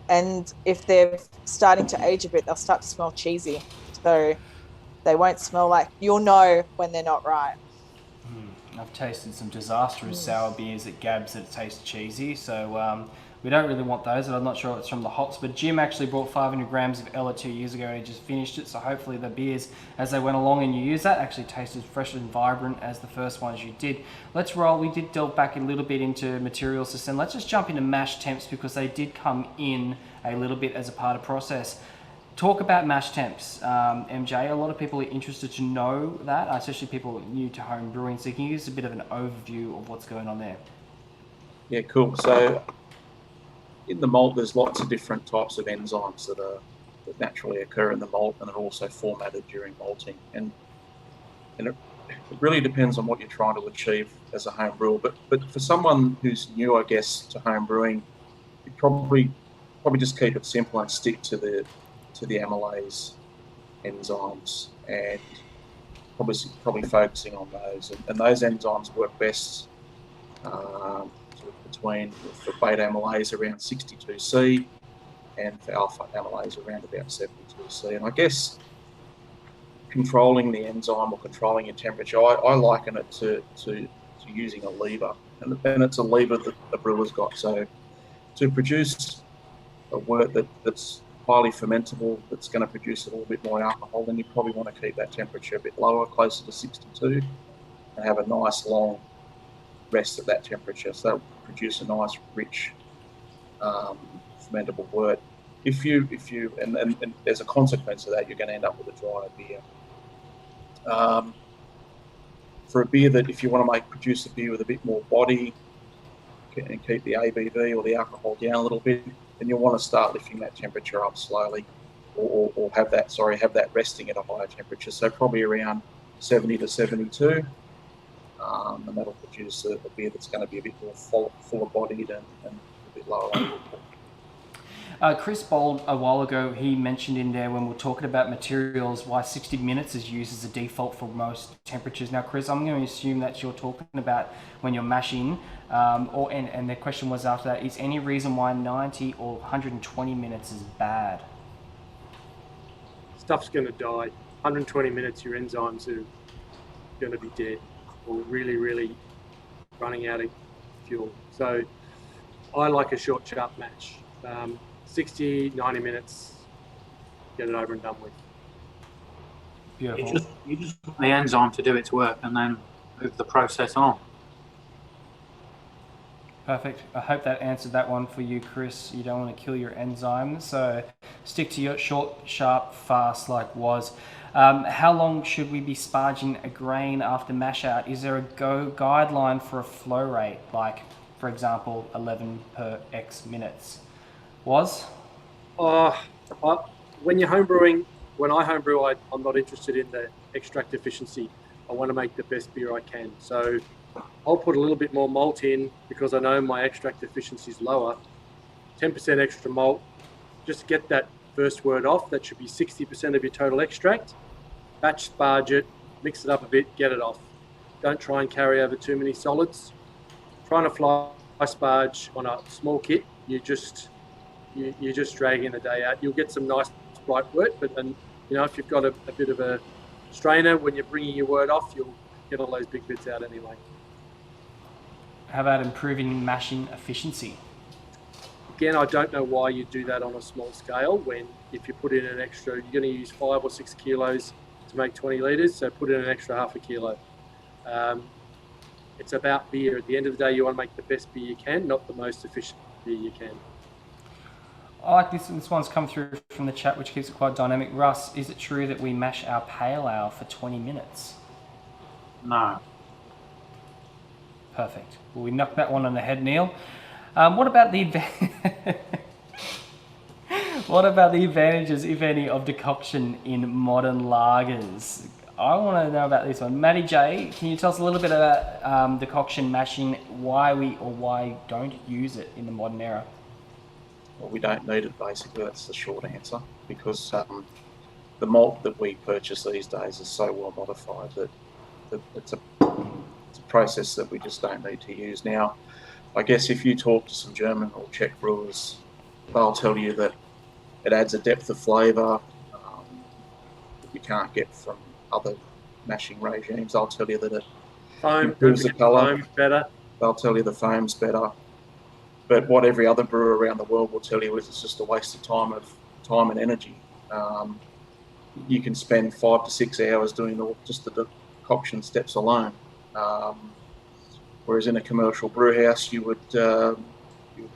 And if they're starting to age a bit, they'll start to smell cheesy. So they won't smell like, you'll know when they're not right. I've tasted some disastrous sour beers at Gabs that taste cheesy, so we don't really want those, and I'm not sure if it's from the hops, but Jim actually brought 500 grams of Ella 2 years ago and he just finished it, so hopefully the beers, as they went along and you use that, actually tasted fresh and vibrant as the first ones you did. Let's roll. We did delve back a little bit into materials to send. Let's just jump into mash temps because they did come in a little bit as a part of process. Talk about mash temps, MJ. A lot of people are interested to know that, especially people new to home brewing. So can you give us a bit of an overview of what's going on there? Yeah, cool. So in the malt, there's lots of different types of enzymes that naturally occur in the malt and are also formatted during malting. And it really depends on what you're trying to achieve as a home brewer. But for someone who's new, I guess, to home brewing, you probably just keep it simple and stick to the amylase enzymes and probably focusing on those. And those enzymes work best sort of between for beta amylase around 62C and for alpha amylase around about 72C. And I guess controlling the enzyme or controlling your temperature, I liken it to using a lever. And it's a lever that the brewer's got. So to produce a wort that's highly fermentable, that's going to produce a little bit more alcohol, then you probably want to keep that temperature a bit lower, closer to 62, and have a nice long rest at that temperature. So that'll produce a nice, rich, fermentable wort. If you and as a consequence of that, you're going to end up with a drier beer. For a beer that, if you want to produce a beer with a bit more body and keep the ABV or the alcohol down a little bit, then you'll want to start lifting that temperature up slowly, or have that resting at a higher temperature. So probably around 70 to 72, and that'll produce a beer that's going to be a bit more fuller bodied and a bit lower alcohol. Chris Bold, a while ago, he mentioned in there when we're talking about materials why 60 minutes is used as a default for most temperatures. Now, Chris, I'm going to assume that you're talking about when you're mashing, and the question was after that, is any reason why 90 or 120 minutes is bad? Stuff's going to die. 120 minutes, your enzymes are going to be dead or really, really running out of fuel. So I like a short, sharp match. 60, 90 minutes, get it over and done with. Beautiful. You just want the enzyme to do its work and then move the process on. Perfect. I hope that answered that one for you, Chris. You don't want to kill your enzymes, so stick to your short, sharp, fast like was. How long should we be sparging a grain after mash out? Is there a guideline for a flow rate, like, for example, 11 per X minutes? Was? When you're homebrewing, when I homebrew, I'm not interested in the extract efficiency. I want to make the best beer I can. So I'll put a little bit more malt in because I know my extract efficiency is lower. 10% extra malt, just to get that first wort off. That should be 60% of your total extract. Batch sparge it, mix it up a bit, get it off. Don't try and carry over too many solids. Trying to fly sparge on a small kit, you're just dragging the day out. You'll get some nice bright wort, but then, if you've got a bit of a strainer, when you're bringing your wort off, you'll get all those big bits out anyway. How about improving mashing efficiency? Again, I don't know why you do that on a small scale when if you put in an extra, you're going to use 5 or 6 kilos to make 20 litres, so put in an extra half a kilo. It's about beer. At the end of the day, you want to make the best beer you can, not the most efficient beer you can. I like this. This one's come through from the chat, which keeps it quite dynamic. Russ, is it true that we mash our pale ale for 20 minutes? No. Perfect. Well, we knocked that one on the head, Neil. What about the what about the advantages, if any, of decoction in modern lagers? I want to know about this one. Matty J, can you tell us a little bit about decoction mashing, why we or why don't use it in the modern era? Well, we don't need it, basically. That's the short answer, because the malt that we purchase these days is so well modified that it's a process that we just don't need to use. Now, I guess if you talk to some German or Czech brewers, they'll tell you that it adds a depth of flavour that you can't get from other mashing regimes. They'll tell you that it improves the colour. Better. They'll tell you the foam's better. But what every other brewer around the world will tell you is it's just a waste of time and energy. You can spend 5 to 6 hours doing just the decoction steps alone. Whereas in a commercial brew house, you would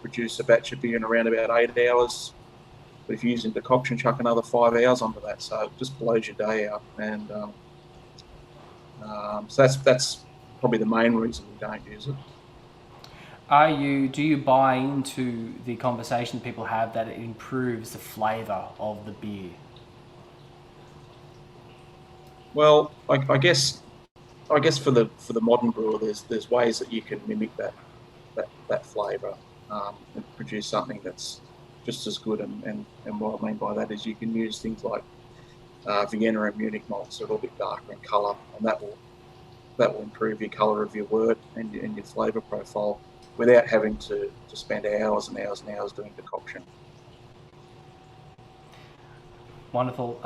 produce a batch of beer in around about 8 hours. But if you're using decoction, chuck another 5 hours onto that, so it just blows your day out. And so that's probably the main reason we don't use it. Do you buy into the conversation people have that it improves the flavour of the beer? Well, I guess for the modern brewer, there's ways that you can mimic that flavour and produce something that's just as good. And what I mean by that is you can use things like Vienna and Munich malts, so a little bit darker in colour, and that will improve your colour of your wort and your flavour profile without having to spend hours and hours and hours doing decoction. Wonderful.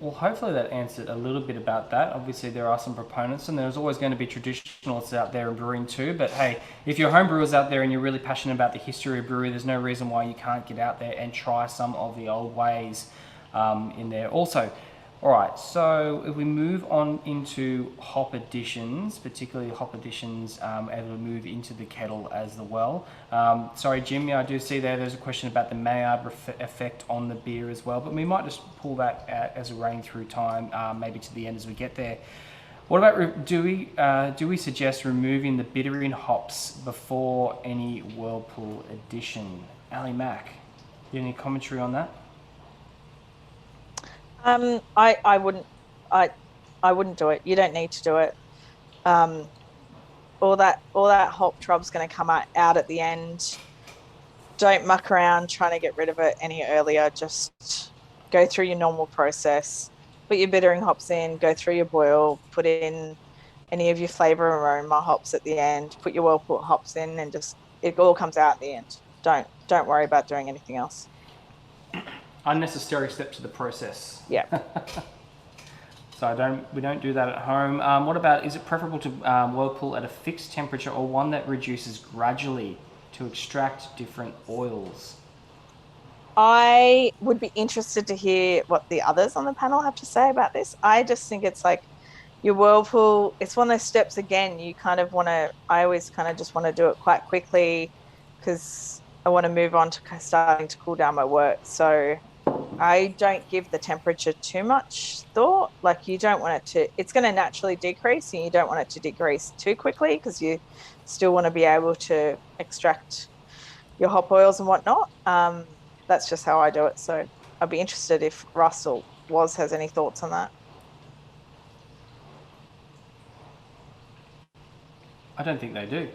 Well, hopefully that answered a little bit about that. Obviously, there are some proponents, and there's always going to be traditionalists out there in brewing too. But hey, if you're home brewers out there and you're really passionate about the history of brewery, there's no reason why you can't get out there and try some of the old ways in there also. All right, so if we move on into hop additions, particularly hop additions as we move into the kettle as well. Sorry, Jimmy, I do see there's a question about the Maillard effect on the beer as well, but we might just pull that out as we're running through time, maybe to the end as we get there. What about, do we suggest removing the bitter in hops before any Whirlpool addition? Ali Mack, you have any commentary on that? I wouldn't do it. You don't need to do it. All that hop trop's going to come out at the end. Don't muck around trying to get rid of it any earlier. Just go through your normal process. Put your bittering hops in. Go through your boil. Put in any of your flavor aroma hops at the end. Put your Whirlpool hops in, and just it all comes out at the end. Don't worry about doing anything else. Unnecessary step to the process. Yeah. So we don't do that at home. What about, is it preferable to Whirlpool at a fixed temperature or one that reduces gradually to extract different oils? I would be interested to hear what the others on the panel have to say about this. I just think it's like your Whirlpool, it's one of those steps again, you kind of want to, I always kind of just want to do it quite quickly because I want to move on to starting to cool down my work. So I don't give the temperature too much thought. Like you don't want it to, it's going to naturally decrease and you don't want it to decrease too quickly because you still want to be able to extract your hop oils and whatnot. That's just how I do it. So I'd be interested if Russ or Woz has any thoughts on that. I don't think they do.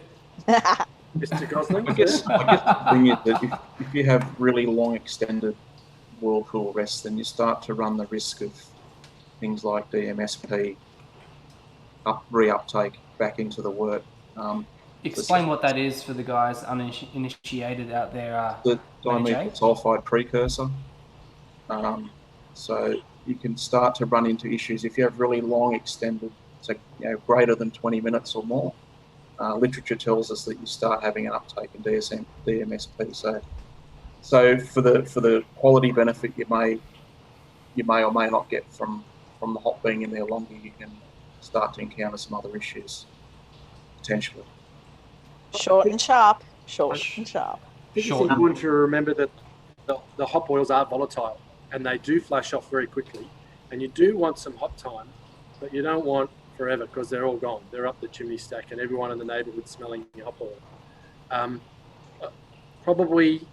Mr. Gosling? I guess the thing is that if you have really long extended Whirlpool rests, then you start to run the risk of things like DMSP reuptake back into the wort. Explain what that is for the guys uninitiated out there. The dimethyl sulfide precursor. So you can start to run into issues if you have really long extended, so greater than 20 minutes or more. Literature tells us that you start having an uptake in DMSP. So for the quality benefit you may or may not get from the hop being in there longer, you can start to encounter some other issues potentially. Short and sharp. Short and sharp. I think it's important to remember that the hop oils are volatile and they do flash off very quickly. And you do want some hop time, but you don't want forever because they're all gone. They're up the chimney stack and everyone in the neighbourhood smelling your hop oil. Probably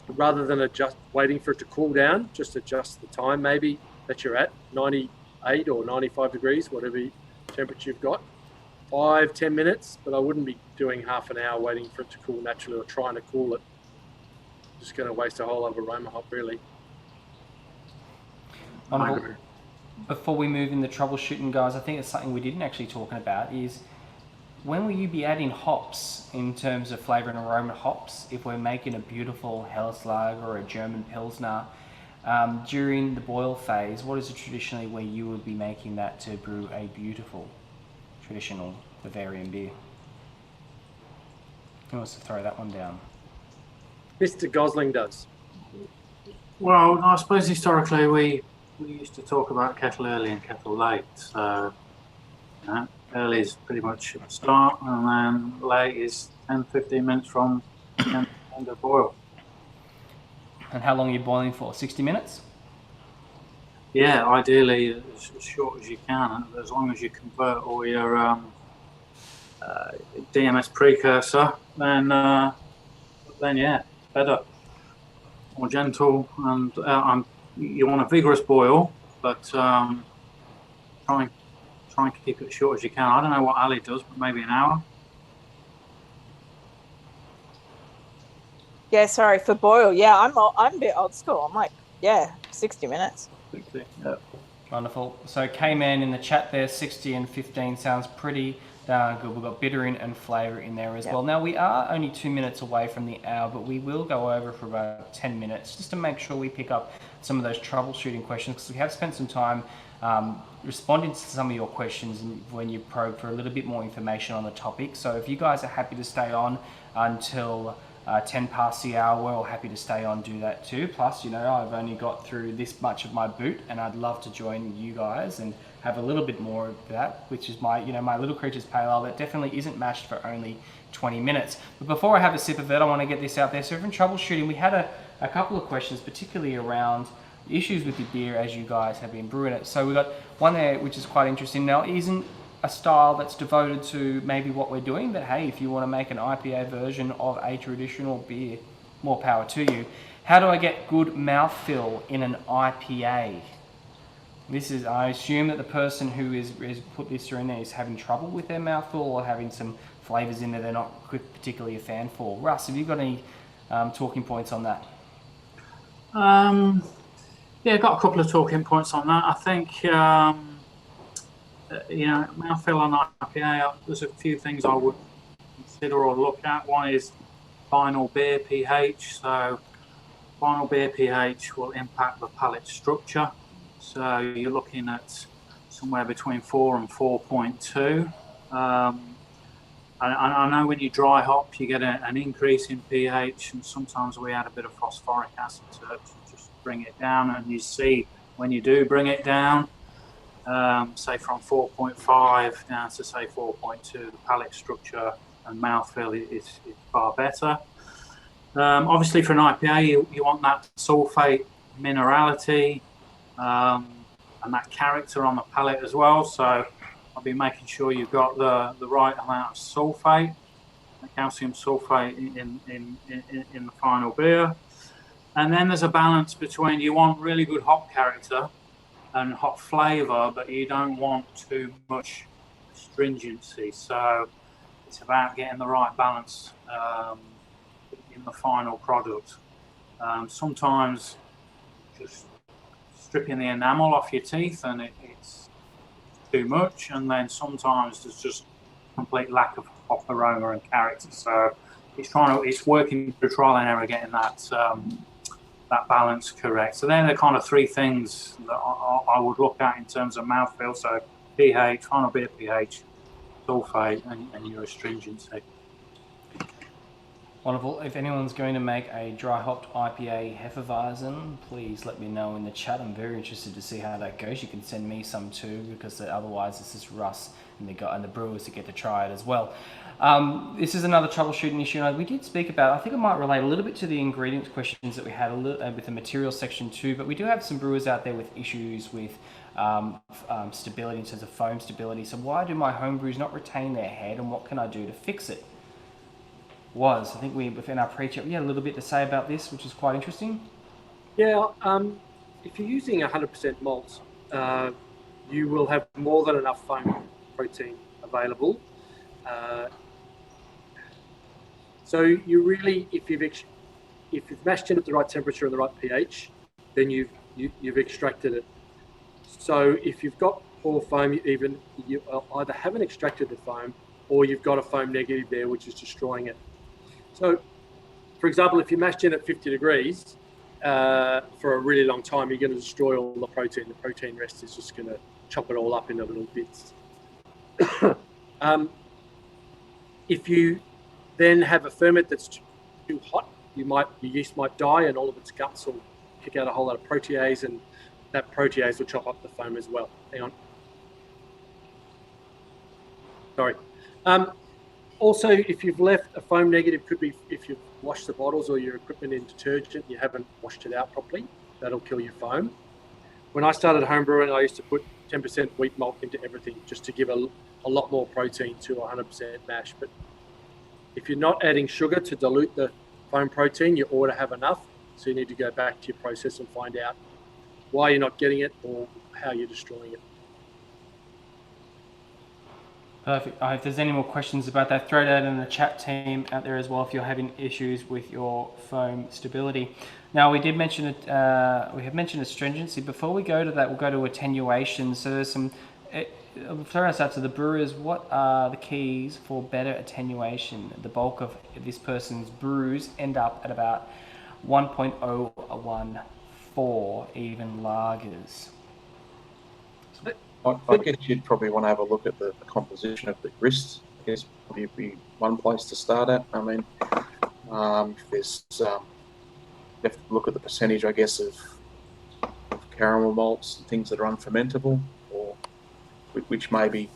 rather than waiting for it to cool down, just adjust the time maybe that you're at, 90 8 or 95 degrees, whatever temperature you've got. 5-10 minutes, but I wouldn't be doing half an hour waiting for it to cool naturally or trying to cool it. Just going to waste a whole lot of aroma hop, really. Wonderful. Before we move into troubleshooting, guys, I think it's something we didn't actually talk about is when will you be adding hops in terms of flavour and aroma hops if we're making a beautiful Helles Lager or a German Pilsner during the boil phase? What is it traditionally where you would be making that to brew a beautiful traditional Bavarian beer? Who wants to throw that one down? Mr. Gosling does. Well, I suppose historically we used to talk about kettle early and kettle late. So early is pretty much at the start, and then late is 10-15 minutes from the end of boil. And how long are you boiling for? 60 minutes? Yeah, ideally as short as you can, as long as you convert all your DMS precursor, then yeah, better, more gentle, and you want a vigorous boil, but try and keep it short as you can. I don't know what Ali does, but maybe an hour. Yeah, sorry, for boil. Yeah, I'm a bit old school. I'm like, 60 minutes. 60, yeah. Wonderful. So K-Man in the chat there, 60 and 15 sounds pretty good. We've got bittering and flavour in there as well. Now, we are only 2 minutes away from the hour, but we will go over for about 10 minutes just to make sure we pick up some of those troubleshooting questions, because we have spent some time responding to some of your questions when you probe for a little bit more information on the topic. So if you guys are happy to stay on until 10 past the hour, we're all happy to stay on, do that too. Plus, I've only got through this much of my boot, and I'd love to join you guys and have a little bit more of that, which is my, my Little Creatures Pale Ale that definitely isn't mashed for only 20 minutes. But before I have a sip of it, I want to get this out there. So from troubleshooting, we had a couple of questions, particularly around issues with your beer as you guys have been brewing it. So we got one there which is quite interesting. Now, isn't a style that's devoted to maybe what we're doing, but hey, if you want to make an IPA version of a traditional beer, more power to you. How do I get good mouthfeel in an IPA? This is, I assume that the person who is put this through in there is having trouble with their mouthfeel or having some flavours in there they're not particularly a fan for. Russ, have you got any talking points on that? Yeah, got a couple of talking points on that. I think, mouthfeel on IPA, there's a few things I would consider or look at. One is final beer pH. So final beer pH will impact the palate structure. So you're looking at somewhere between 4 and 4.2. I know when you dry hop, you get an increase in pH, and sometimes we add a bit of phosphoric acid to just bring it down. And you see when you do bring it down, say from 4.5 down to say 4.2, the palate structure and mouthfeel is far better. Obviously, for an IPA, you want that sulfate minerality and that character on the palate as well. So I'll be making sure you've got the right amount of sulfate, the calcium sulfate in the final beer. And then there's a balance between, you want really good hop character and hop flavour, but you don't want too much stringency. So it's about getting the right balance in the final product. Sometimes just stripping the enamel off your teeth and it's too much, and then sometimes there's just complete lack of hop aroma and character. So it's working through trial and error, getting that balance correct. So they're the kind of three things that I would look at in terms of mouthfeel. So pH, final beer pH, sulfate, and your astringency. Wonderful. If anyone's going to make a dry hopped IPA Hefeweizen, please let me know in the chat. I'm very interested to see how that goes. You can send me some too, because otherwise it's just Russ and the brewers to get to try it as well. This is another troubleshooting issue. We did speak about, I think it might relate a little bit to the ingredients questions that we had with the materials section too, but we do have some brewers out there with issues with stability in terms of foam stability. So why do my home brews not retain their head, and what can I do to fix it? I think within our pre-chat, we had a little bit to say about this, which is quite interesting. Yeah, if you're using 100% malt, you will have more than enough foam protein available. So you really, if you've mashed in at the right temperature and the right pH, then you've extracted it. So if you've got poor foam, you either haven't extracted the foam, or you've got a foam negative there, which is destroying it. So, for example, if you mashed in at 50 degrees for a really long time, you're going to destroy all the protein. The protein rest is just going to chop it all up into little bits. If you then have a ferment that's too hot, your yeast might die, and all of its guts will kick out a whole lot of protease, and that protease will chop up the foam as well. Hang on. Sorry. Also, if you've left a foam negative, could be if you've washed the bottles or your equipment in detergent, you haven't washed it out properly. That'll kill your foam. When I started homebrewing, I used to put 10% wheat malt into everything just to give a lot more protein to 100% mash. But if you're not adding sugar to dilute the foam protein, you ought to have enough. So you need to go back to your process and find out why you're not getting it or how you're destroying it. Perfect. If there's any more questions about that, throw that in the chat team out there as well if you're having issues with your foam stability. Now, we did mention it. We have mentioned astringency. Before we go to that, we'll go to attenuation. So there's some. Throw us out to the brewers. What are the keys for better attenuation? The bulk of this person's brews end up at about 1.014, even lagers. I guess you'd probably want to have a look at the composition of the grist. I guess probably be one place to start at. I mean, if there's, you have to look at the percentage, I guess, of caramel malts and things that are unfermentable, or which may be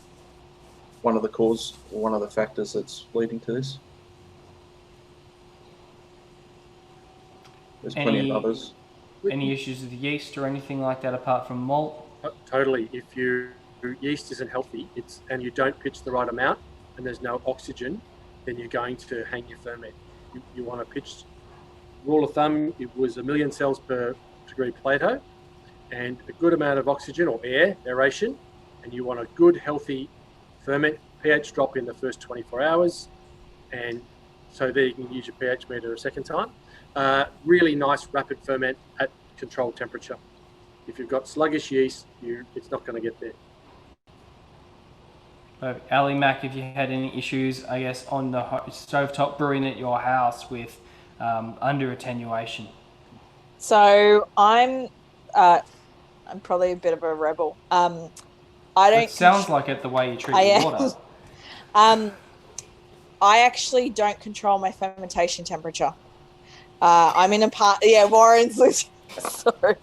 one of the cause or one of the factors that's leading to this. There's plenty of others. Any issues with yeast or anything like that apart from malt? Totally. If your yeast isn't healthy, and you don't pitch the right amount, and there's no oxygen, then you're going to hang your ferment. You want to pitch. Rule of thumb, it was 1 million cells per degree Plato, and a good amount of oxygen or aeration, and you want a good healthy ferment pH drop in the first 24 hours, and so there you can use your pH meter a second time. Really nice rapid ferment at controlled temperature. If you've got sluggish yeast, it's not going to get there. Ali Mac, if you had any issues, I guess, on the stovetop brewing at your house with under attenuation. So I'm probably a bit of a rebel. I don't. It sounds like it the way you treat the water. I actually don't control my fermentation temperature. I'm in a part. Yeah, Warren's losing. Sorry.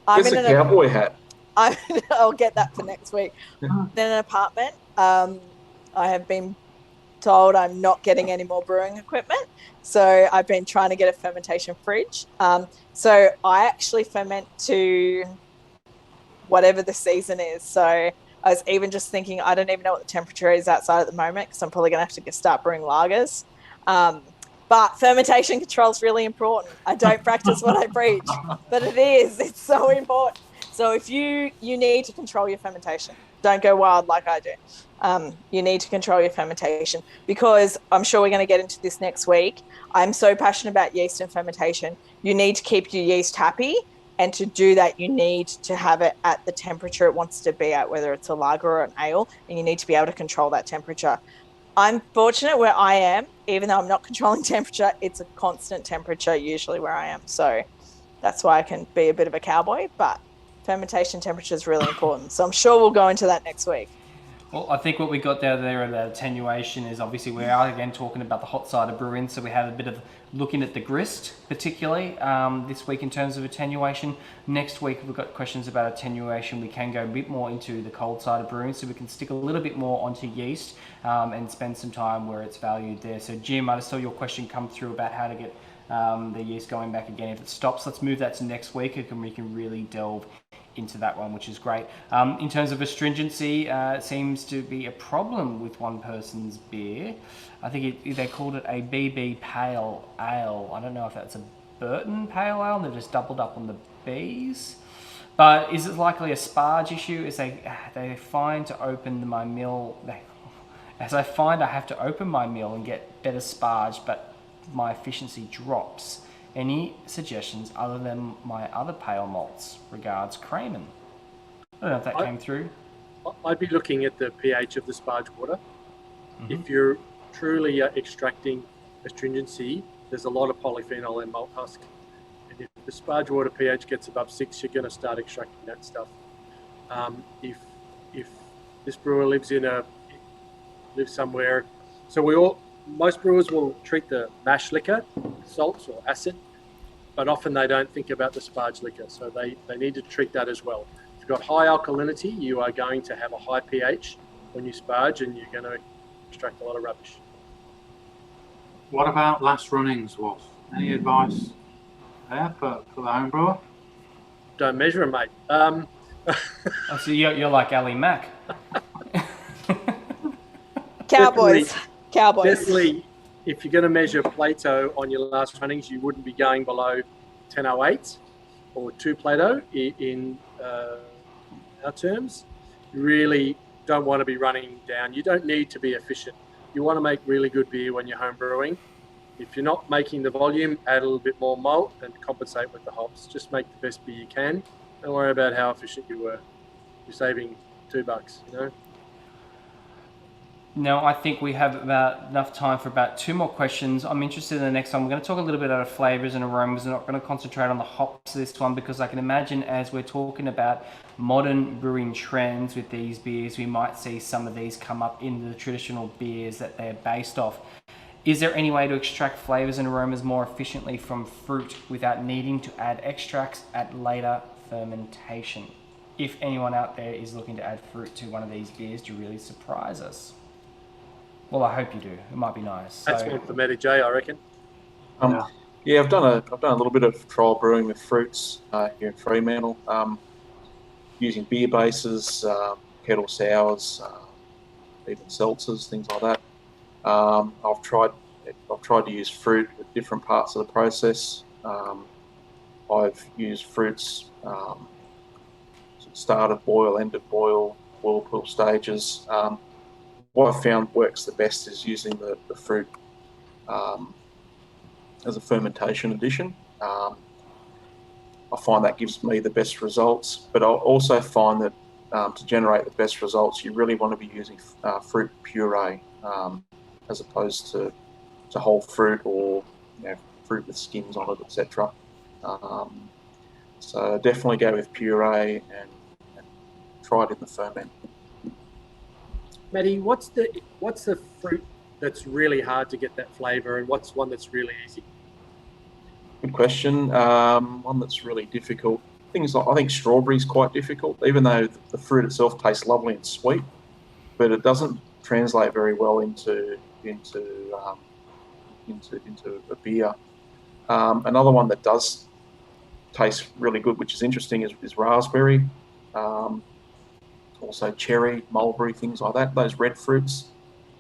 It's a cowboy hat. I'll get that for next week. In an apartment, I have been told I'm not getting any more brewing equipment, so I've been trying to get a fermentation fridge. So I actually ferment to whatever the season is. So I was even just thinking, I don't even know what the temperature is outside at the moment, because I'm probably going to have to start brewing lagers. But fermentation control is really important. I don't practice what I preach, but it's so important. So if you need to control your fermentation, don't go wild like I do. You need to control your fermentation, because I'm sure we're going to get into this next week. I'm so passionate about yeast and fermentation. You need to keep your yeast happy, and to do that, you need to have it at the temperature it wants to be at, whether it's a lager or an ale, and you need to be able to control that temperature. I'm fortunate where I am, even though I'm not controlling temperature, it's a constant temperature usually where I am. So that's why I can be a bit of a cowboy, but fermentation temperature is really important. So I'm sure we'll go into that next week. Well, I think what we got down there about attenuation is obviously we are again talking about the hot side of brewing, so we have a bit of looking at the grist particularly this week in terms of attenuation. Next week we've got questions about attenuation. We can go a bit more into the cold side of brewing, so we can stick a little bit more onto yeast and spend some time where it's valued there. So Jim, I just saw your question come through about how to get the yeast going back again if it stops. Let's move that to next week, and we can really delve into that one, which is great. In terms of astringency, it seems to be a problem with one person's beer. I think they called it a BB Pale Ale. I don't know if that's a Burton Pale Ale. They've just doubled up on the Bs. But is it likely a sparge issue? Is they find to open my mill? As I find I have to open my mill and get better sparge, but my efficiency drops. Any suggestions other than my other pale malts? Regards, Cramen. I don't know if that came through. I'd be looking at the pH of the sparge water. If you're truly extracting astringency, there's a lot of polyphenol in malt husk. And if the sparge water pH gets above 6, you're going to start extracting that stuff. If this brewer lives somewhere, so most brewers will treat the mash liquor, salts or acid, but often they don't think about the sparge liquor, so they need to treat that as well. If you've got high alkalinity, you are going to have a high pH when you sparge, and you're going to extract a lot of rubbish. What about last runnings, Wolf? Any advice there for the home brewer? Don't measure them, mate. I see you're like Ali Mack. Cowboys. Definitely, if you're going to measure Plato on your last runnings, you wouldn't be going below 1008 or 2 Plato in our terms. You really don't want to be running down. You don't need to be efficient. You want to make really good beer when you're home brewing. If you're not making the volume, add a little bit more malt and compensate with the hops. Just make the best beer you can. Don't worry about how efficient you were. You're saving $2, you know. Now, I think we have about enough time for about 2 more questions. I'm interested in the next one. We're going to talk a little bit about flavors and aromas. We're not going to concentrate on the hops this one, because I can imagine as we're talking about modern brewing trends with these beers, we might see some of these come up in the traditional beers that they're based off. Is there any way to extract flavors and aromas more efficiently from fruit without needing to add extracts at later fermentation? If anyone out there is looking to add fruit to one of these beers to really surprise us. Well, I hope you do. It might be nice. That's one for Matty J, I reckon. Yeah, I've done a little bit of trial brewing with fruits here in Fremantle, using beer bases, kettle sours, even seltzers, things like that. I've tried to use fruit at different parts of the process. I've used fruits start of boil, end of boil, whirlpool stages. What I've found works the best is using the fruit as a fermentation addition. I find that gives me the best results, but I'll also find that to generate the best results, you really want to be using fruit puree as opposed to whole fruit or fruit with skins on it, etc. So definitely go with puree and try it in the ferment. Matty, what's the fruit that's really hard to get that flavour, and what's one that's really easy? Good question. One that's really difficult. Things like, I think strawberry's quite difficult, even though the fruit itself tastes lovely and sweet, but it doesn't translate very well into a beer. Another one that does taste really good, which is interesting, is raspberry. Also cherry, mulberry, things like that. Those red fruits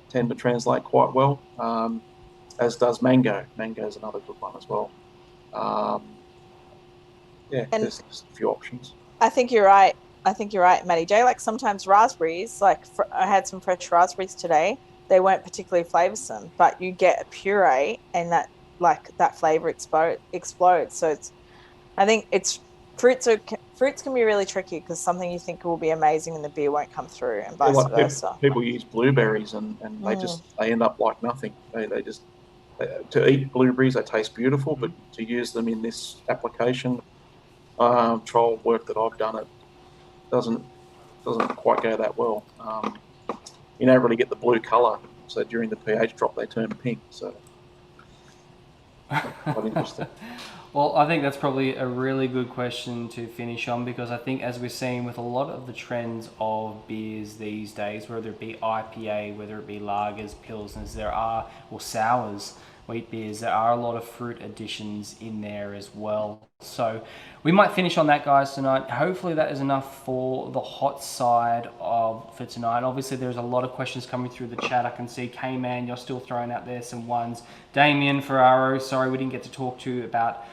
tend to translate quite well, as does mango. Mango is another good one as well. There's a few options. I think you're right. Matty J. Like sometimes raspberries, I had some fresh raspberries today. They weren't particularly flavoursome, but you get a puree and that flavour explodes. So I think fruits can be really tricky, because something you think will be amazing and the beer won't come through, and vice versa. People use blueberries and they end up like nothing. To eat blueberries, they taste beautiful, but to use them in this application trial work that I've done, it doesn't quite go that well. You don't really get the blue colour, so during the pH drop they turn pink. So quite interesting. Well, I think that's probably a really good question to finish on, because I think as we're seeing with a lot of the trends of beers these days, whether it be IPA, whether it be lagers, pilsners, or sours, wheat beers, there are a lot of fruit additions in there as well. So we might finish on that, guys, tonight. Hopefully that is enough for the hot side for tonight. Obviously there's a lot of questions coming through the chat. I can see K-Man, you're still throwing out there some ones. Damien Ferraro, sorry we didn't get to talk to you about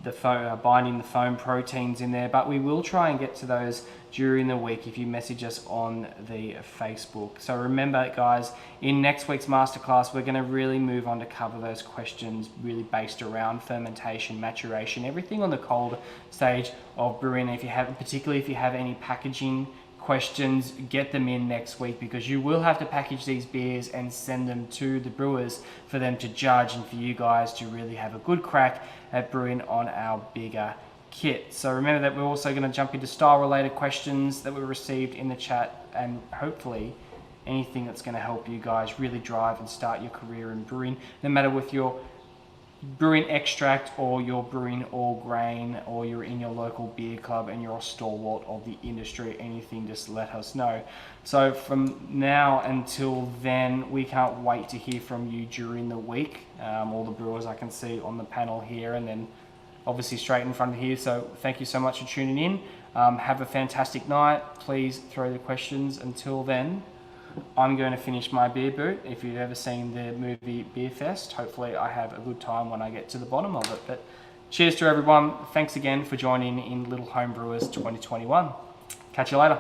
binding the foam proteins in there, but we will try and get to those during the week if you message us on the Facebook. So remember, guys, in next week's masterclass, we're going to really move on to cover those questions really based around fermentation, maturation, everything on the cold stage of brewing. If you have, particularly if you have any packaging questions, get them in next week, because you will have to package these beers and send them to the brewers for them to judge and for you guys to really have a good crack at brewing on our bigger kit. So remember that we're also going to jump into style related questions that we received in the chat, and hopefully anything that's going to help you guys really drive and start your career in brewing, no matter with your brewing extract or you're brewing all grain, or you're in your local beer club and you're a stalwart of the industry. Anything, just let us know. So from now until then, we can't wait to hear from you during the week. All the brewers I can see on the panel here, and then obviously straight in front of here. So thank you so much for tuning in. Have a fantastic night. Please throw the questions. Until then, I'm going to finish my beer boot. If you've ever seen the movie Beer Fest, hopefully I have a good time when I get to the bottom of it. But cheers to everyone. Thanks again for joining in Little Home Brewers 2021. Catch you later.